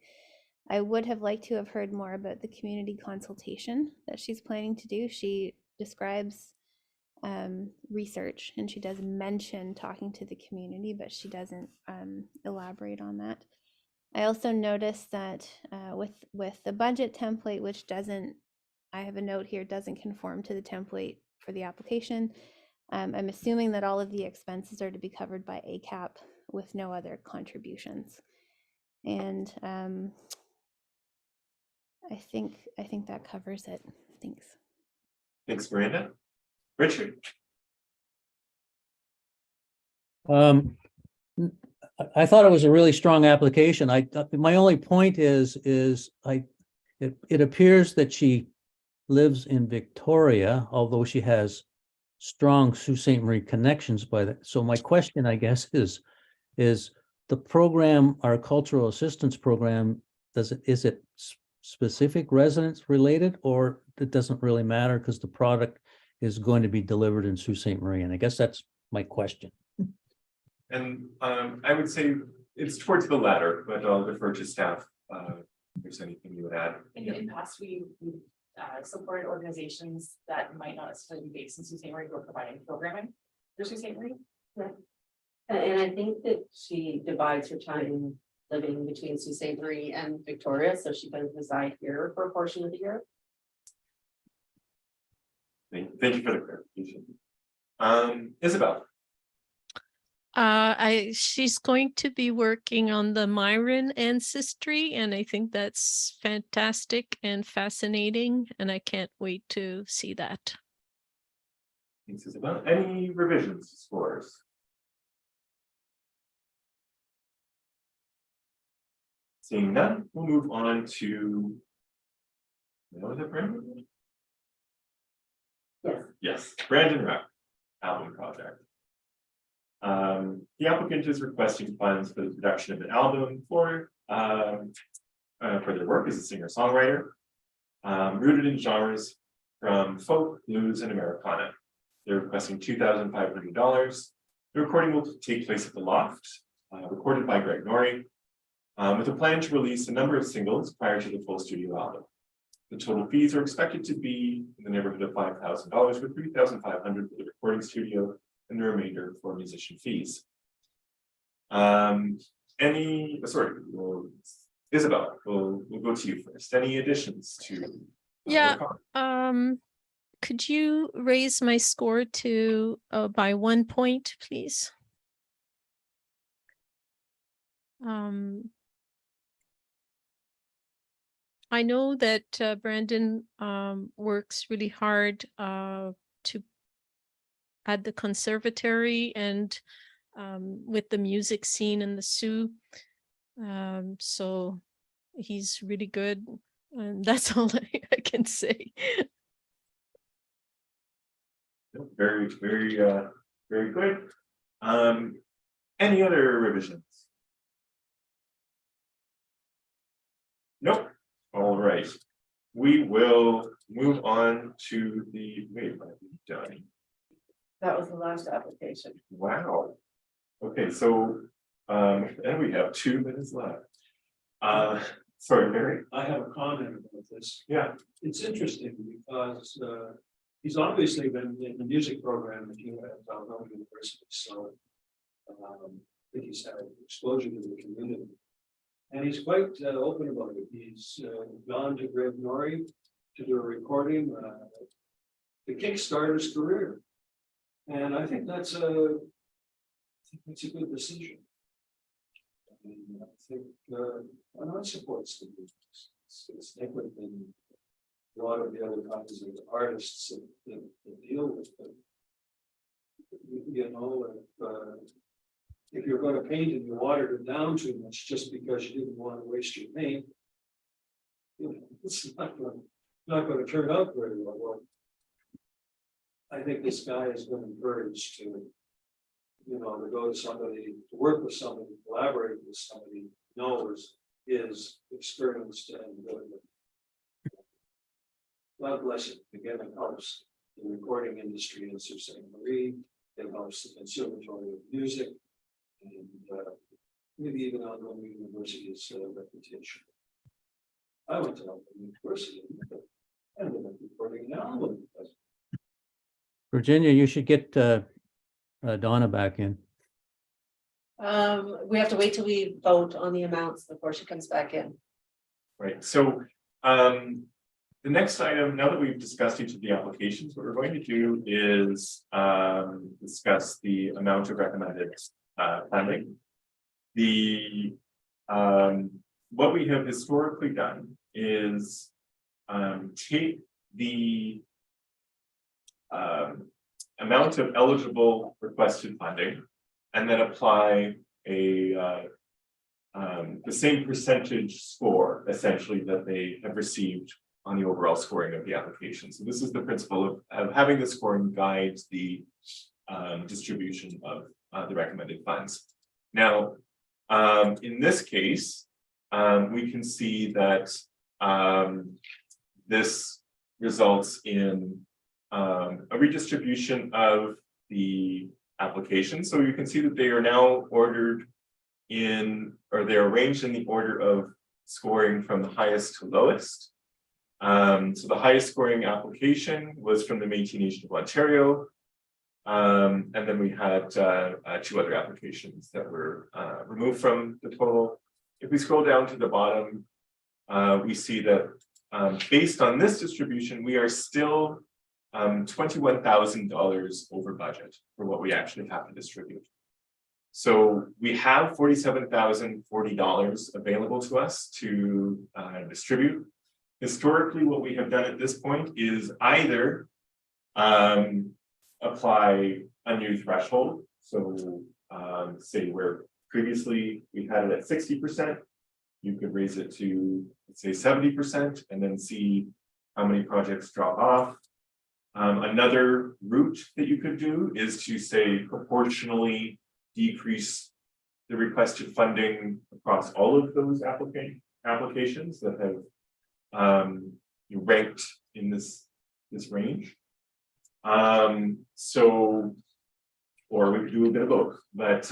I would have liked to have heard more about the community consultation that she's planning to do. She describes research, and she does mention talking to the community, but she doesn't elaborate on that. I also noticed that with the budget template, which doesn't, I have a note here, doesn't conform to the template for the application. I'm assuming that all of the expenses are to be covered by ACAP with no other contributions. And I think that covers it. Thanks. Thanks, Miranda. Richard? I thought it was a really strong application. My only point is it appears that she lives in Victoria, although she has strong Sault Ste. Marie connections by that. So my question, I guess, is the program, our cultural assistance program, is it specific residence related, or it doesn't really matter because the product is going to be delivered in Sault Ste. Marie? And I guess that's my question. And I would say it's towards the latter, but I'll defer to staff if there's anything you would add. In the past, we supported organizations that might not necessarily be based in Sault Ste. Marie who are providing programming for Sault Ste. Marie. And I think that she divides her time living between Sault Ste. Marie and Victoria, so she does reside here for a portion of the year. Thank you for the clarification. Isabel? She's going to be working on the Myron ancestry, and I think that's fantastic and fascinating, and I can't wait to see that. Thanks, Isabel. Any revisions to scores? Seeing none, we'll move on to. Was it Brandon? Yes. Yes, Brandon Rupp, album project. The applicant is requesting funds for the production of an album for their work as a singer-songwriter, rooted in genres from folk, blues, and Americana. They're requesting $2,500. The recording will take place at the Loft, recorded by Greg Norrie, with a plan to release a number of singles prior to the full studio album. The total fees are expected to be in the neighborhood of $5,000, with $3,500 for the recording studio and the remainder for musician fees. Isabel, we'll go to you first. Any additions to? Yeah. your comment? Could you raise my score to by 1 point, please? I know that Brandon works really hard to at the conservatory and with the music scene in the Sioux. So he's really good, and that's all I can say. Very, very good. Any other revisions? Nope. All right. We will move on to the, wait, what have we done? That was the last application. Wow. Okay, so, and we have 2 minutes left. Sorry, Mary. I have a comment about this. Yeah. It's interesting because he's obviously been in the music program at Algonquin University, so I think he's had exposure to the community. And he's quite open about it. He's gone to Greg Norrie to do a recording to kickstart his career. And I think that's a good decision. And I think I support it's different than a lot of the other kinds of artists that deal with them. You know, if you're going to paint and you watered it down too much just because you didn't want to waste your paint, you know, it's not going to turn out very well. Well, I think this guy has been encouraged to, you know, to go to somebody, to work with somebody, collaborate with somebody who knows, is experienced, and God bless him. Again, it helps the recording industry in Sault Ste. Marie. It helps the Conservatory of Music, and maybe even Algonquin University's reputation. I went to Algonquin University and ended up recording an album. Virginia, you should get Donna back in. We have to wait till we vote on the amounts before she comes back in. Right, so the next item, now that we've discussed each of the applications, what we're going to do is discuss the amount of recommended funding. The what we have historically done is take the amount of eligible requested funding and then apply a the same percentage score essentially that they have received on the overall scoring of the application. So this is the principle of having the scoring guide the distribution of the recommended funds. Now, in this case, we can see that this results in a redistribution of the application. So you can see that they are now ordered in, or they're arranged in the order of scoring from the highest to lowest. So the highest scoring application was from the Métis Nation of Ontario. And then we had 2 other applications that were removed from the total. If we scroll down to the bottom, we see that based on this distribution, we are still $21,000 over budget for what we actually have to distribute. So we have $47,040 available to us to distribute. Historically, what we have done at this point is either apply a new threshold. So say where previously we had it at 60%, you could raise it to, let's say, 70% and then see how many projects drop off. Another route that you could do is to say proportionally decrease the requested funding across all of those applications that have ranked in this range. So, or we could do a bit of both, but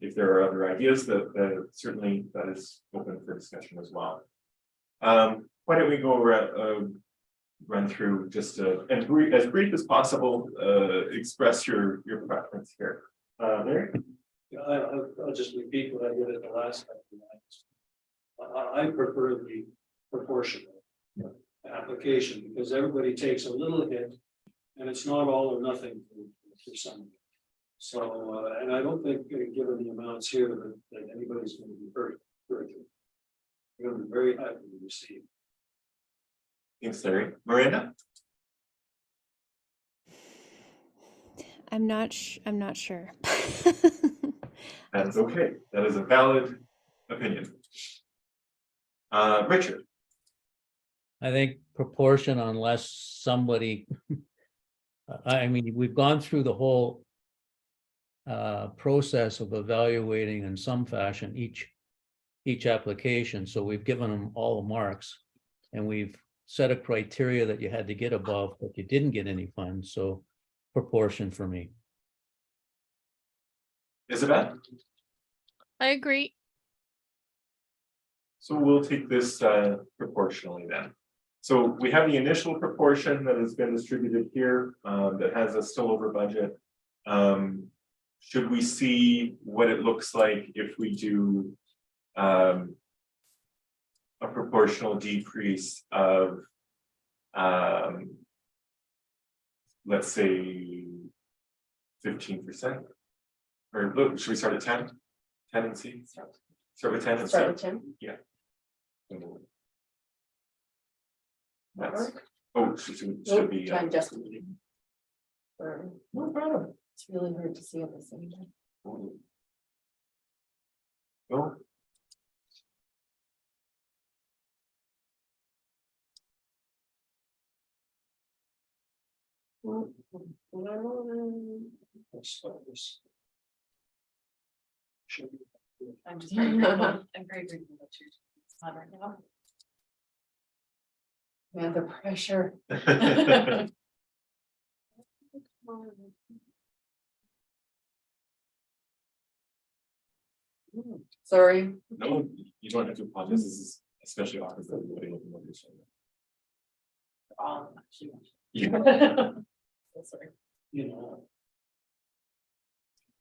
if there are other ideas that certainly that is open for discussion as well. Why don't we go run through just and as brief as possible, express your preference here. Larry? I'll just repeat what I did at the last time. I prefer the proportional application because everybody takes a little hit and it's not all or nothing for some. So, and I don't think, given the amounts here, that anybody's going to be hurt. They're going to be very happy to receive. Thanks, Larry. Miranda? I'm not sure. That's okay. That is a valid opinion. Richard? I think proportion unless somebody, I mean, we've gone through the whole process of evaluating in some fashion each application. So we've given them all the marks and we've set a criteria that you had to get above, but you didn't get any funds. So proportion for me. Isabel? I agree. So we'll take this proportionally then. So we have the initial proportion that has been distributed here that has a still over budget. Should we see what it looks like if we do a proportional decrease of let's say 15%? Or look, should we start at 10? 10 and see? Start with 10 and Start with 10. Yeah. That's, oh, should be. Time adjustment. No problem. It's really hard to see at the same time. Oh. Let's start this. I'm just very grateful. I'm very grateful that you're. It's not right now. Yeah, the pressure. Sorry. No, you don't have to apologize. This is especially awkward for everybody looking at this. All of that. Yeah. So sorry. You know,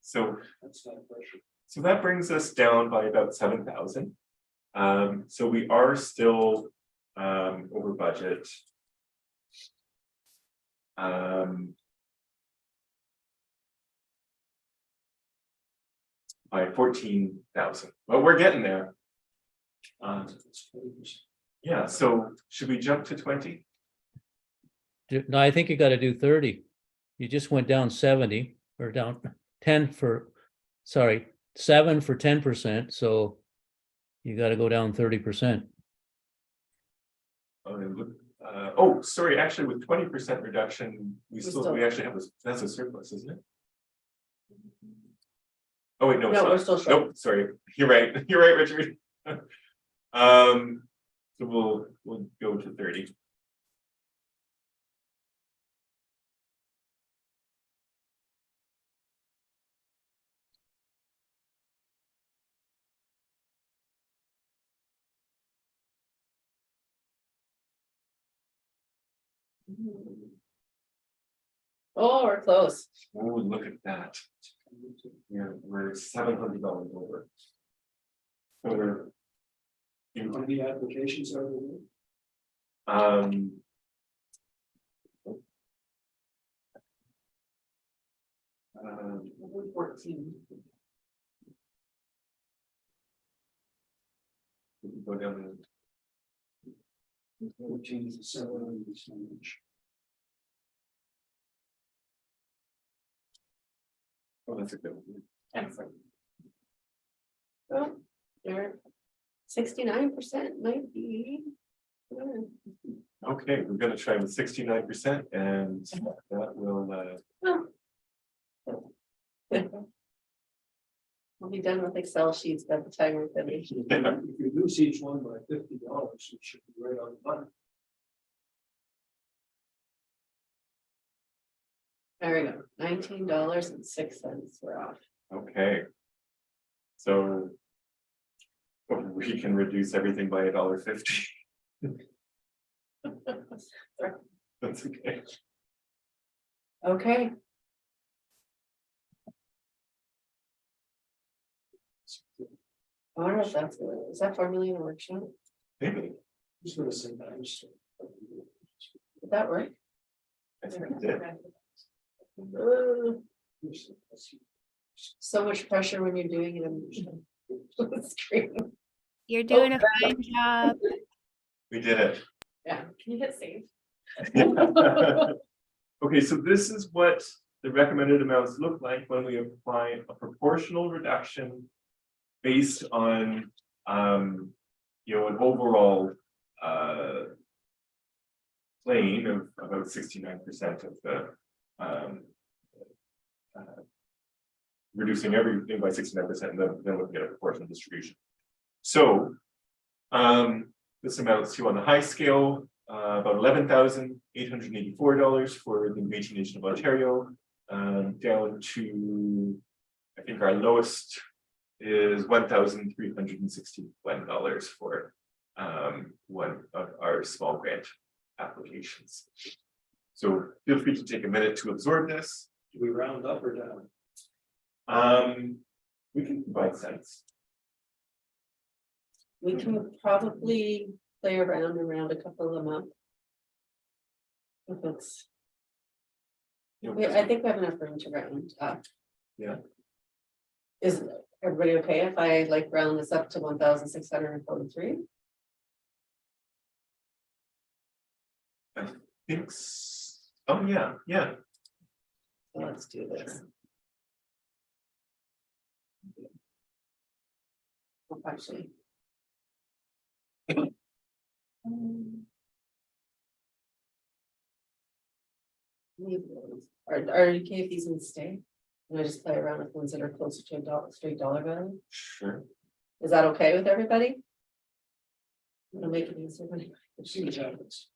So, that's not pressure. so that brings us down by about 7,000. So we are still over budget. By 14,000, but we're getting there. Yeah, so should we jump to 20? No, I think you got to do 30. You just went down 70 or down 10 for, sorry, 7 for 10%. So you got to go down 30%. Oh, sorry, actually with 20% reduction, we actually have that's a surplus, isn't it? Oh, wait, no, it's No, not. we're still short. Nope, sorry, you're right, Richard. So we'll go to 30. Oh, we're close. Oh, look at that. We're $700 over. So we're How many applications are there? Um, 14. we can go down to 14 to 7 is so much. oh, that's a good one. Excellent. Well, you're 69% might be. Okay, we're gonna try with 69% and that will We'll be done with Excel sheets by the time we're finished. If you reduce each one by $50, it should be right on the button. There we go, $19.06, we're off. Okay. So. We can reduce everything by $1.50. That's okay. Okay. I wonder if that's good. Is that formula workshop? Maybe. Just gonna say that. Did that work? I think we did. So much pressure when you're doing it on the screen. You're doing a fine job. We did it. Yeah, can you hit save? Okay, so this is what the recommended amounts look like when we apply a proportional reduction based on, you know, an overall, plane of about 69% of the, reducing everything by 69%, and then looking at a proportional distribution. So, this amounts to, on the high scale, about $11,884 for the Métis Nation of Ontario, down to, I think our lowest is $1,361 for one of our small grant applications. So feel free to take a minute to absorb this. Do we round up or down? We can provide cents. We can probably play around a couple of them up. If it's, You know, I think we have enough room to round up. Yeah. Is everybody okay if I like round this up to 1,643? Thanks. Oh, yeah, yeah. Let's do this. Oh, actually. Leave those. Are you okay if these ones stay? And I just play around with ones that are closer to straight dollar value? Sure. Is that okay with everybody? I'm gonna make it easier. Let's see what happens.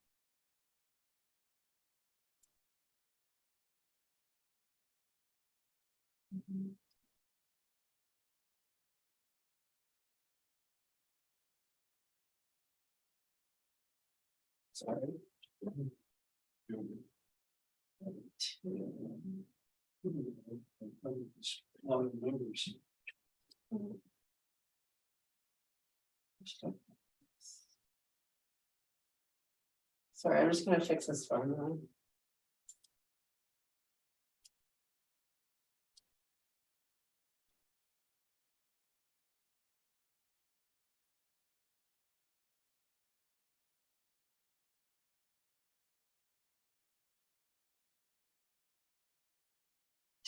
Sorry. Lot of numbers. Sorry, I'm just gonna fix this formula.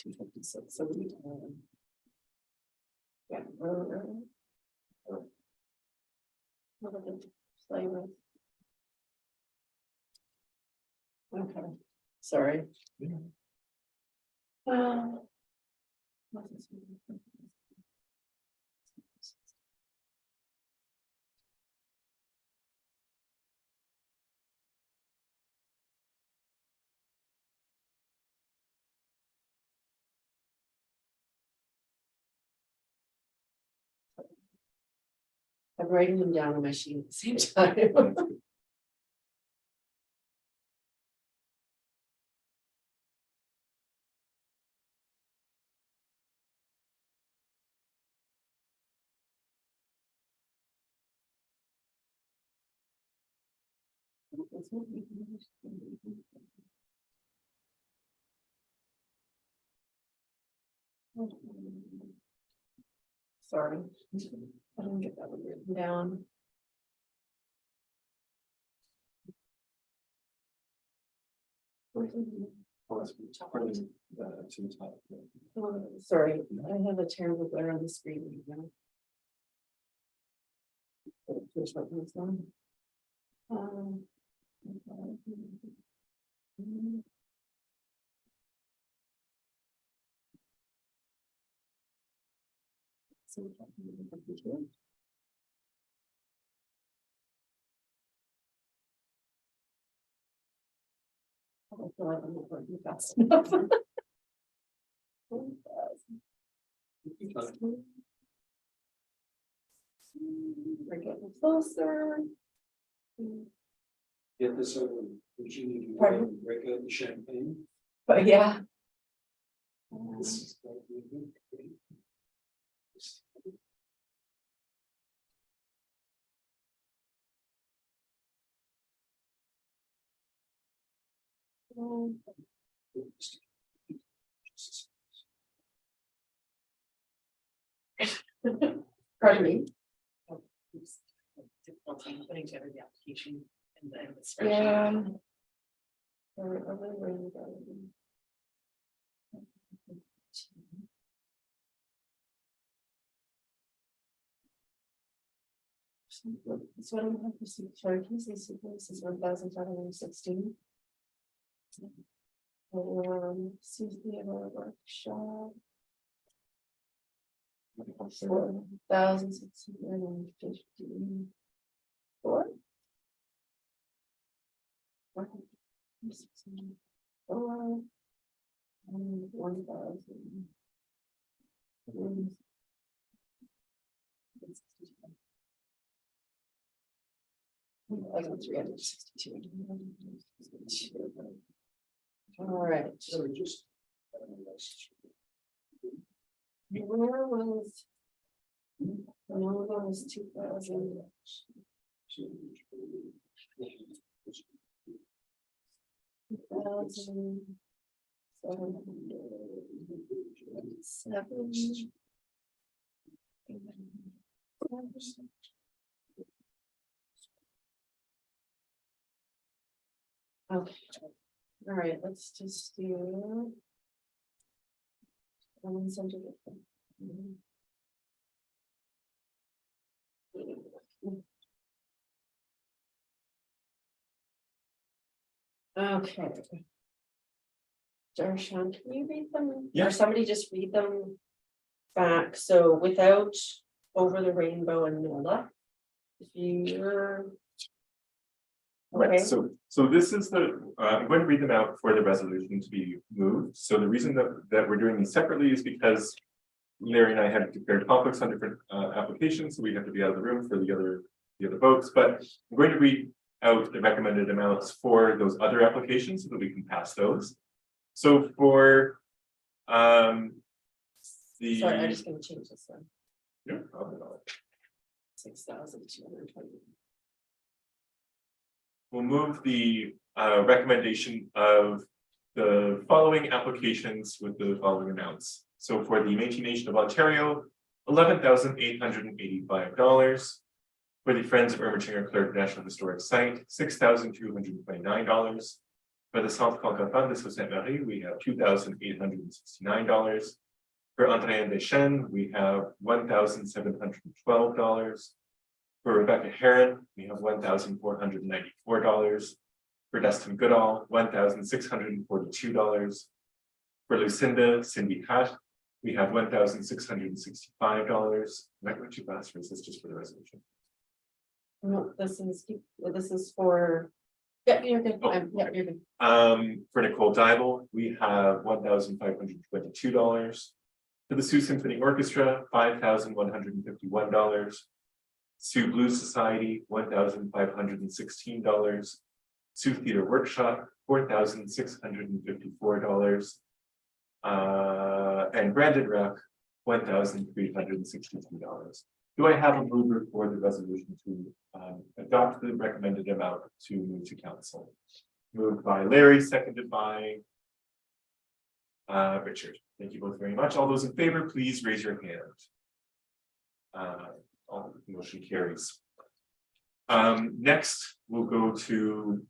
$256, so we, yeah. Flavor. Okay, sorry. I'm writing them down on my sheet at the same time. Sorry, I didn't get that one written down. Sorry, I have a terrible glare on the screen right now. Which one was on? I don't feel like I'm not working fast enough. We're getting closer. Get this over, would you need to go Pardon? and break out the champagne? But yeah. This is going to be good. Pardon me. Difficulty putting together the application and the Yeah. spreadsheet. This one I have received, sorry, can you say this is 1,516. Susie of our workshop. 1,654. And 1,000. 1,362. All right. So just. Where was? No, that was 2,000. 2,707. Okay, all right, let's just do. Okay. Darshan, can you read them? Yeah. Or somebody just read them back, so without Over the Rainbow and NOLA. If you're. Right, Okay. so this is I'm going to read them out for the resolution to be moved. So the reason that we're doing these separately is because Larry and I had declared conflicts on different applications, so we have to be out of the room for the other votes, but I'm going to read out the recommended amounts for those other applications so that we can pass those. So for Sorry, I'm just gonna change this one. Yeah, probably not. 6,220. We'll move the recommendation of the following applications with the following amounts. So for the Métis Nation of Ontario, $11,885. For the Friends of Ermichinger Clerk National Historic Site, $6,229. For the Centre Francophone de Sault-Ste-Marie, we have $2,869. For Andréane Deschênes, we have $1,712. For Rebecca Heron, we have $1,494. For Dustin Goodall, $1,642. For Lucinda Cindy Hutt, we have $1,665. Might want you ask for this just for the resolution. No, this is for. Yeah, you're good. Oh, Yeah, you're good. For Nicole Dybel, we have $1,522. For the Sioux Symphony Orchestra, $5,151. Sioux Blues Society, $1,516. Sioux Theatre Workshop, $4,654. And Brandon Rep, $1,362. Do I have a mover for the resolution to adopt the recommended amount to move to council? Moved by Larry, seconded by Richard. Thank you both very much. All those in favor, please raise your hand. All the motion carries. Next, we'll go to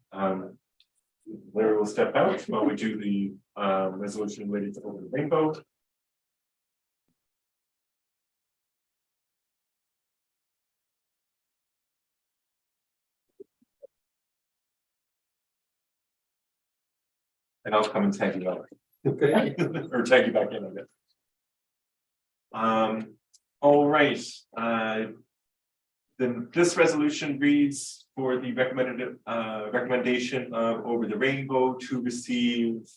Larry will step out while we do the resolution related to Over the Rainbow. And I'll come and tag you out. Okay. Or tag you back in, I guess. All right, then this resolution reads for the recommendation of Over the Rainbow to receive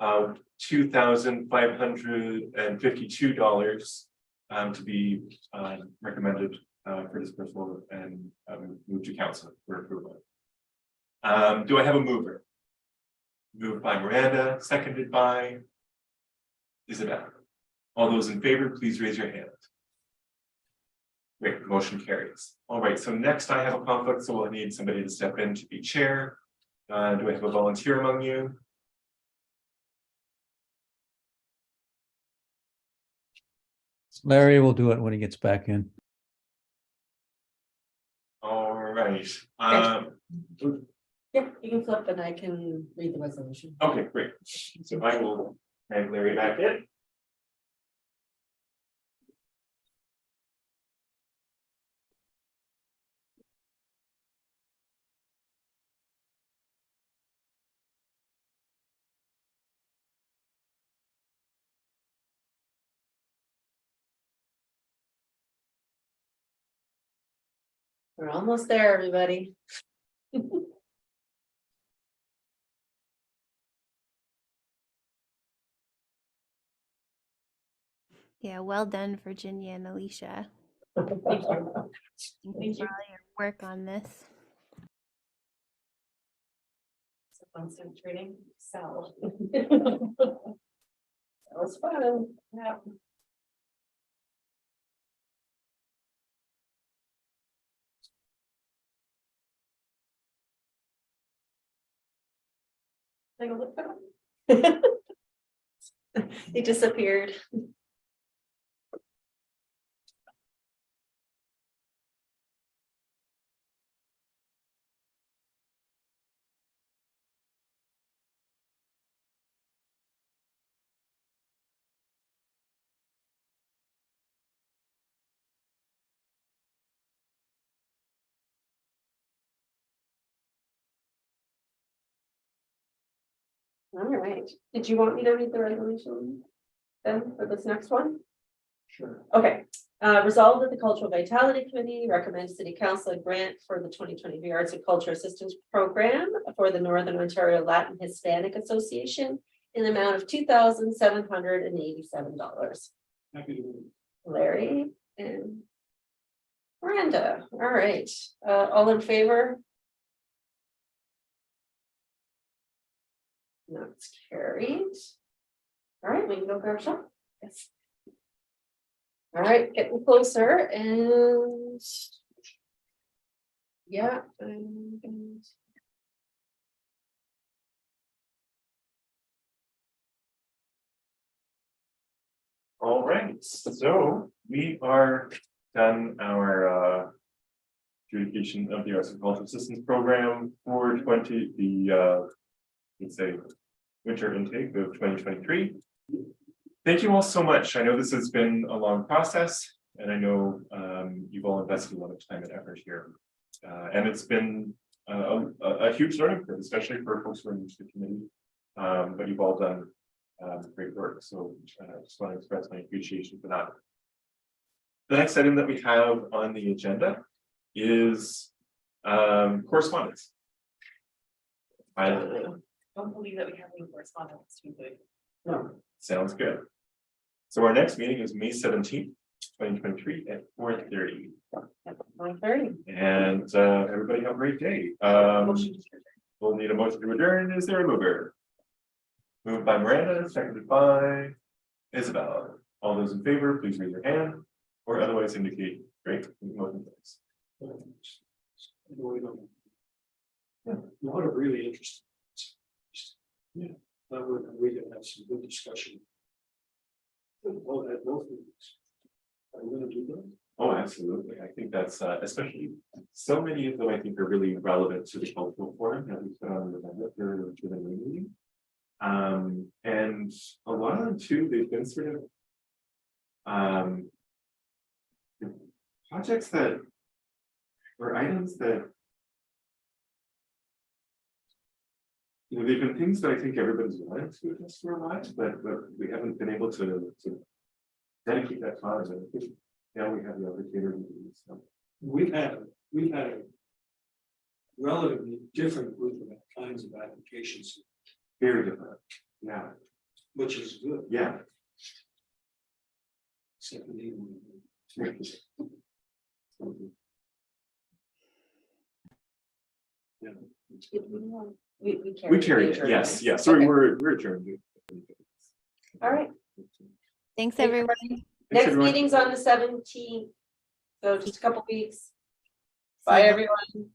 $2,552 to be recommended for dispersal and move to council for approval. Do I have a mover? Moved by Miranda, seconded by Isabel. All those in favor, please raise your hand. Great, motion carries. All right, so next I have a conflict, so we'll need somebody to step in to be chair. Do I have a volunteer among you? Larry will do it when he gets back in. All right. Yeah, you can flip and I can read the resolution. Okay, great. So I will have Larry back in. We're almost there, everybody. Yeah, well done, Virginia and Alicia. Thank you. Thank you for all your work on this. Concentrating, so. That was fun. Yeah. Take a look at him. He disappeared. All right, did you want me to read the resolution then for this next one? Sure. Okay, resolved that the Cultural Vitality Committee recommends City Council a grant for the 2023 Arts and Culture Assistance Program for the Northern Ontario Latin Hispanic Association in the amount of $2,787. Happy to. Larry and Miranda, all right, all in favor? That's carried. All right, we can go grab some. Yes. All right, getting closer and. Yeah. All right, so we are done our adjudication of the Arts and Cultural Assistance Program for let's say, winter intake of 2023. Thank you all so much. I know this has been a long process, and I know you've all invested a lot of time and effort here. And it's been a huge learning curve, especially for folks who are new to the community. But you've all done great work, so I just want to express my appreciation for that. The next item that we have on the agenda is correspondence. I don't believe that we have any correspondence to include. No. Sounds good. So our next meeting is May 17th, 2023 at 4:30. 1:30. And everybody have a great day. We'll need a motion to adjourn. Is there a mover? Moved by Miranda, seconded by Isabel. All those in favor, please raise your hand or otherwise indicate. Great. Motion carries. Yeah, a lot of really interesting. Yeah, that would we could have some good discussion. Well, at both meetings. Are we gonna do that? Oh, absolutely. I think that's especially so many of them I think are really relevant to the cultural forum that we put on the agenda for the new meeting. And a lot of them too, they've been sort of projects that or items that they've been things that I think everybody's wanted to address for a while, but we haven't been able to dedicate that time. And I think Now we have the opportunity to do so. We've had a relatively different group of kinds of applications, Very different. Yeah, which is good. yeah. Except for the- We carry it, yes, yes, so Okay. we're adjourned. All right, Thanks, Thank you. everyone. Thanks, next everyone. meeting's on the 17th, so just a couple weeks. See Bye, you. everyone.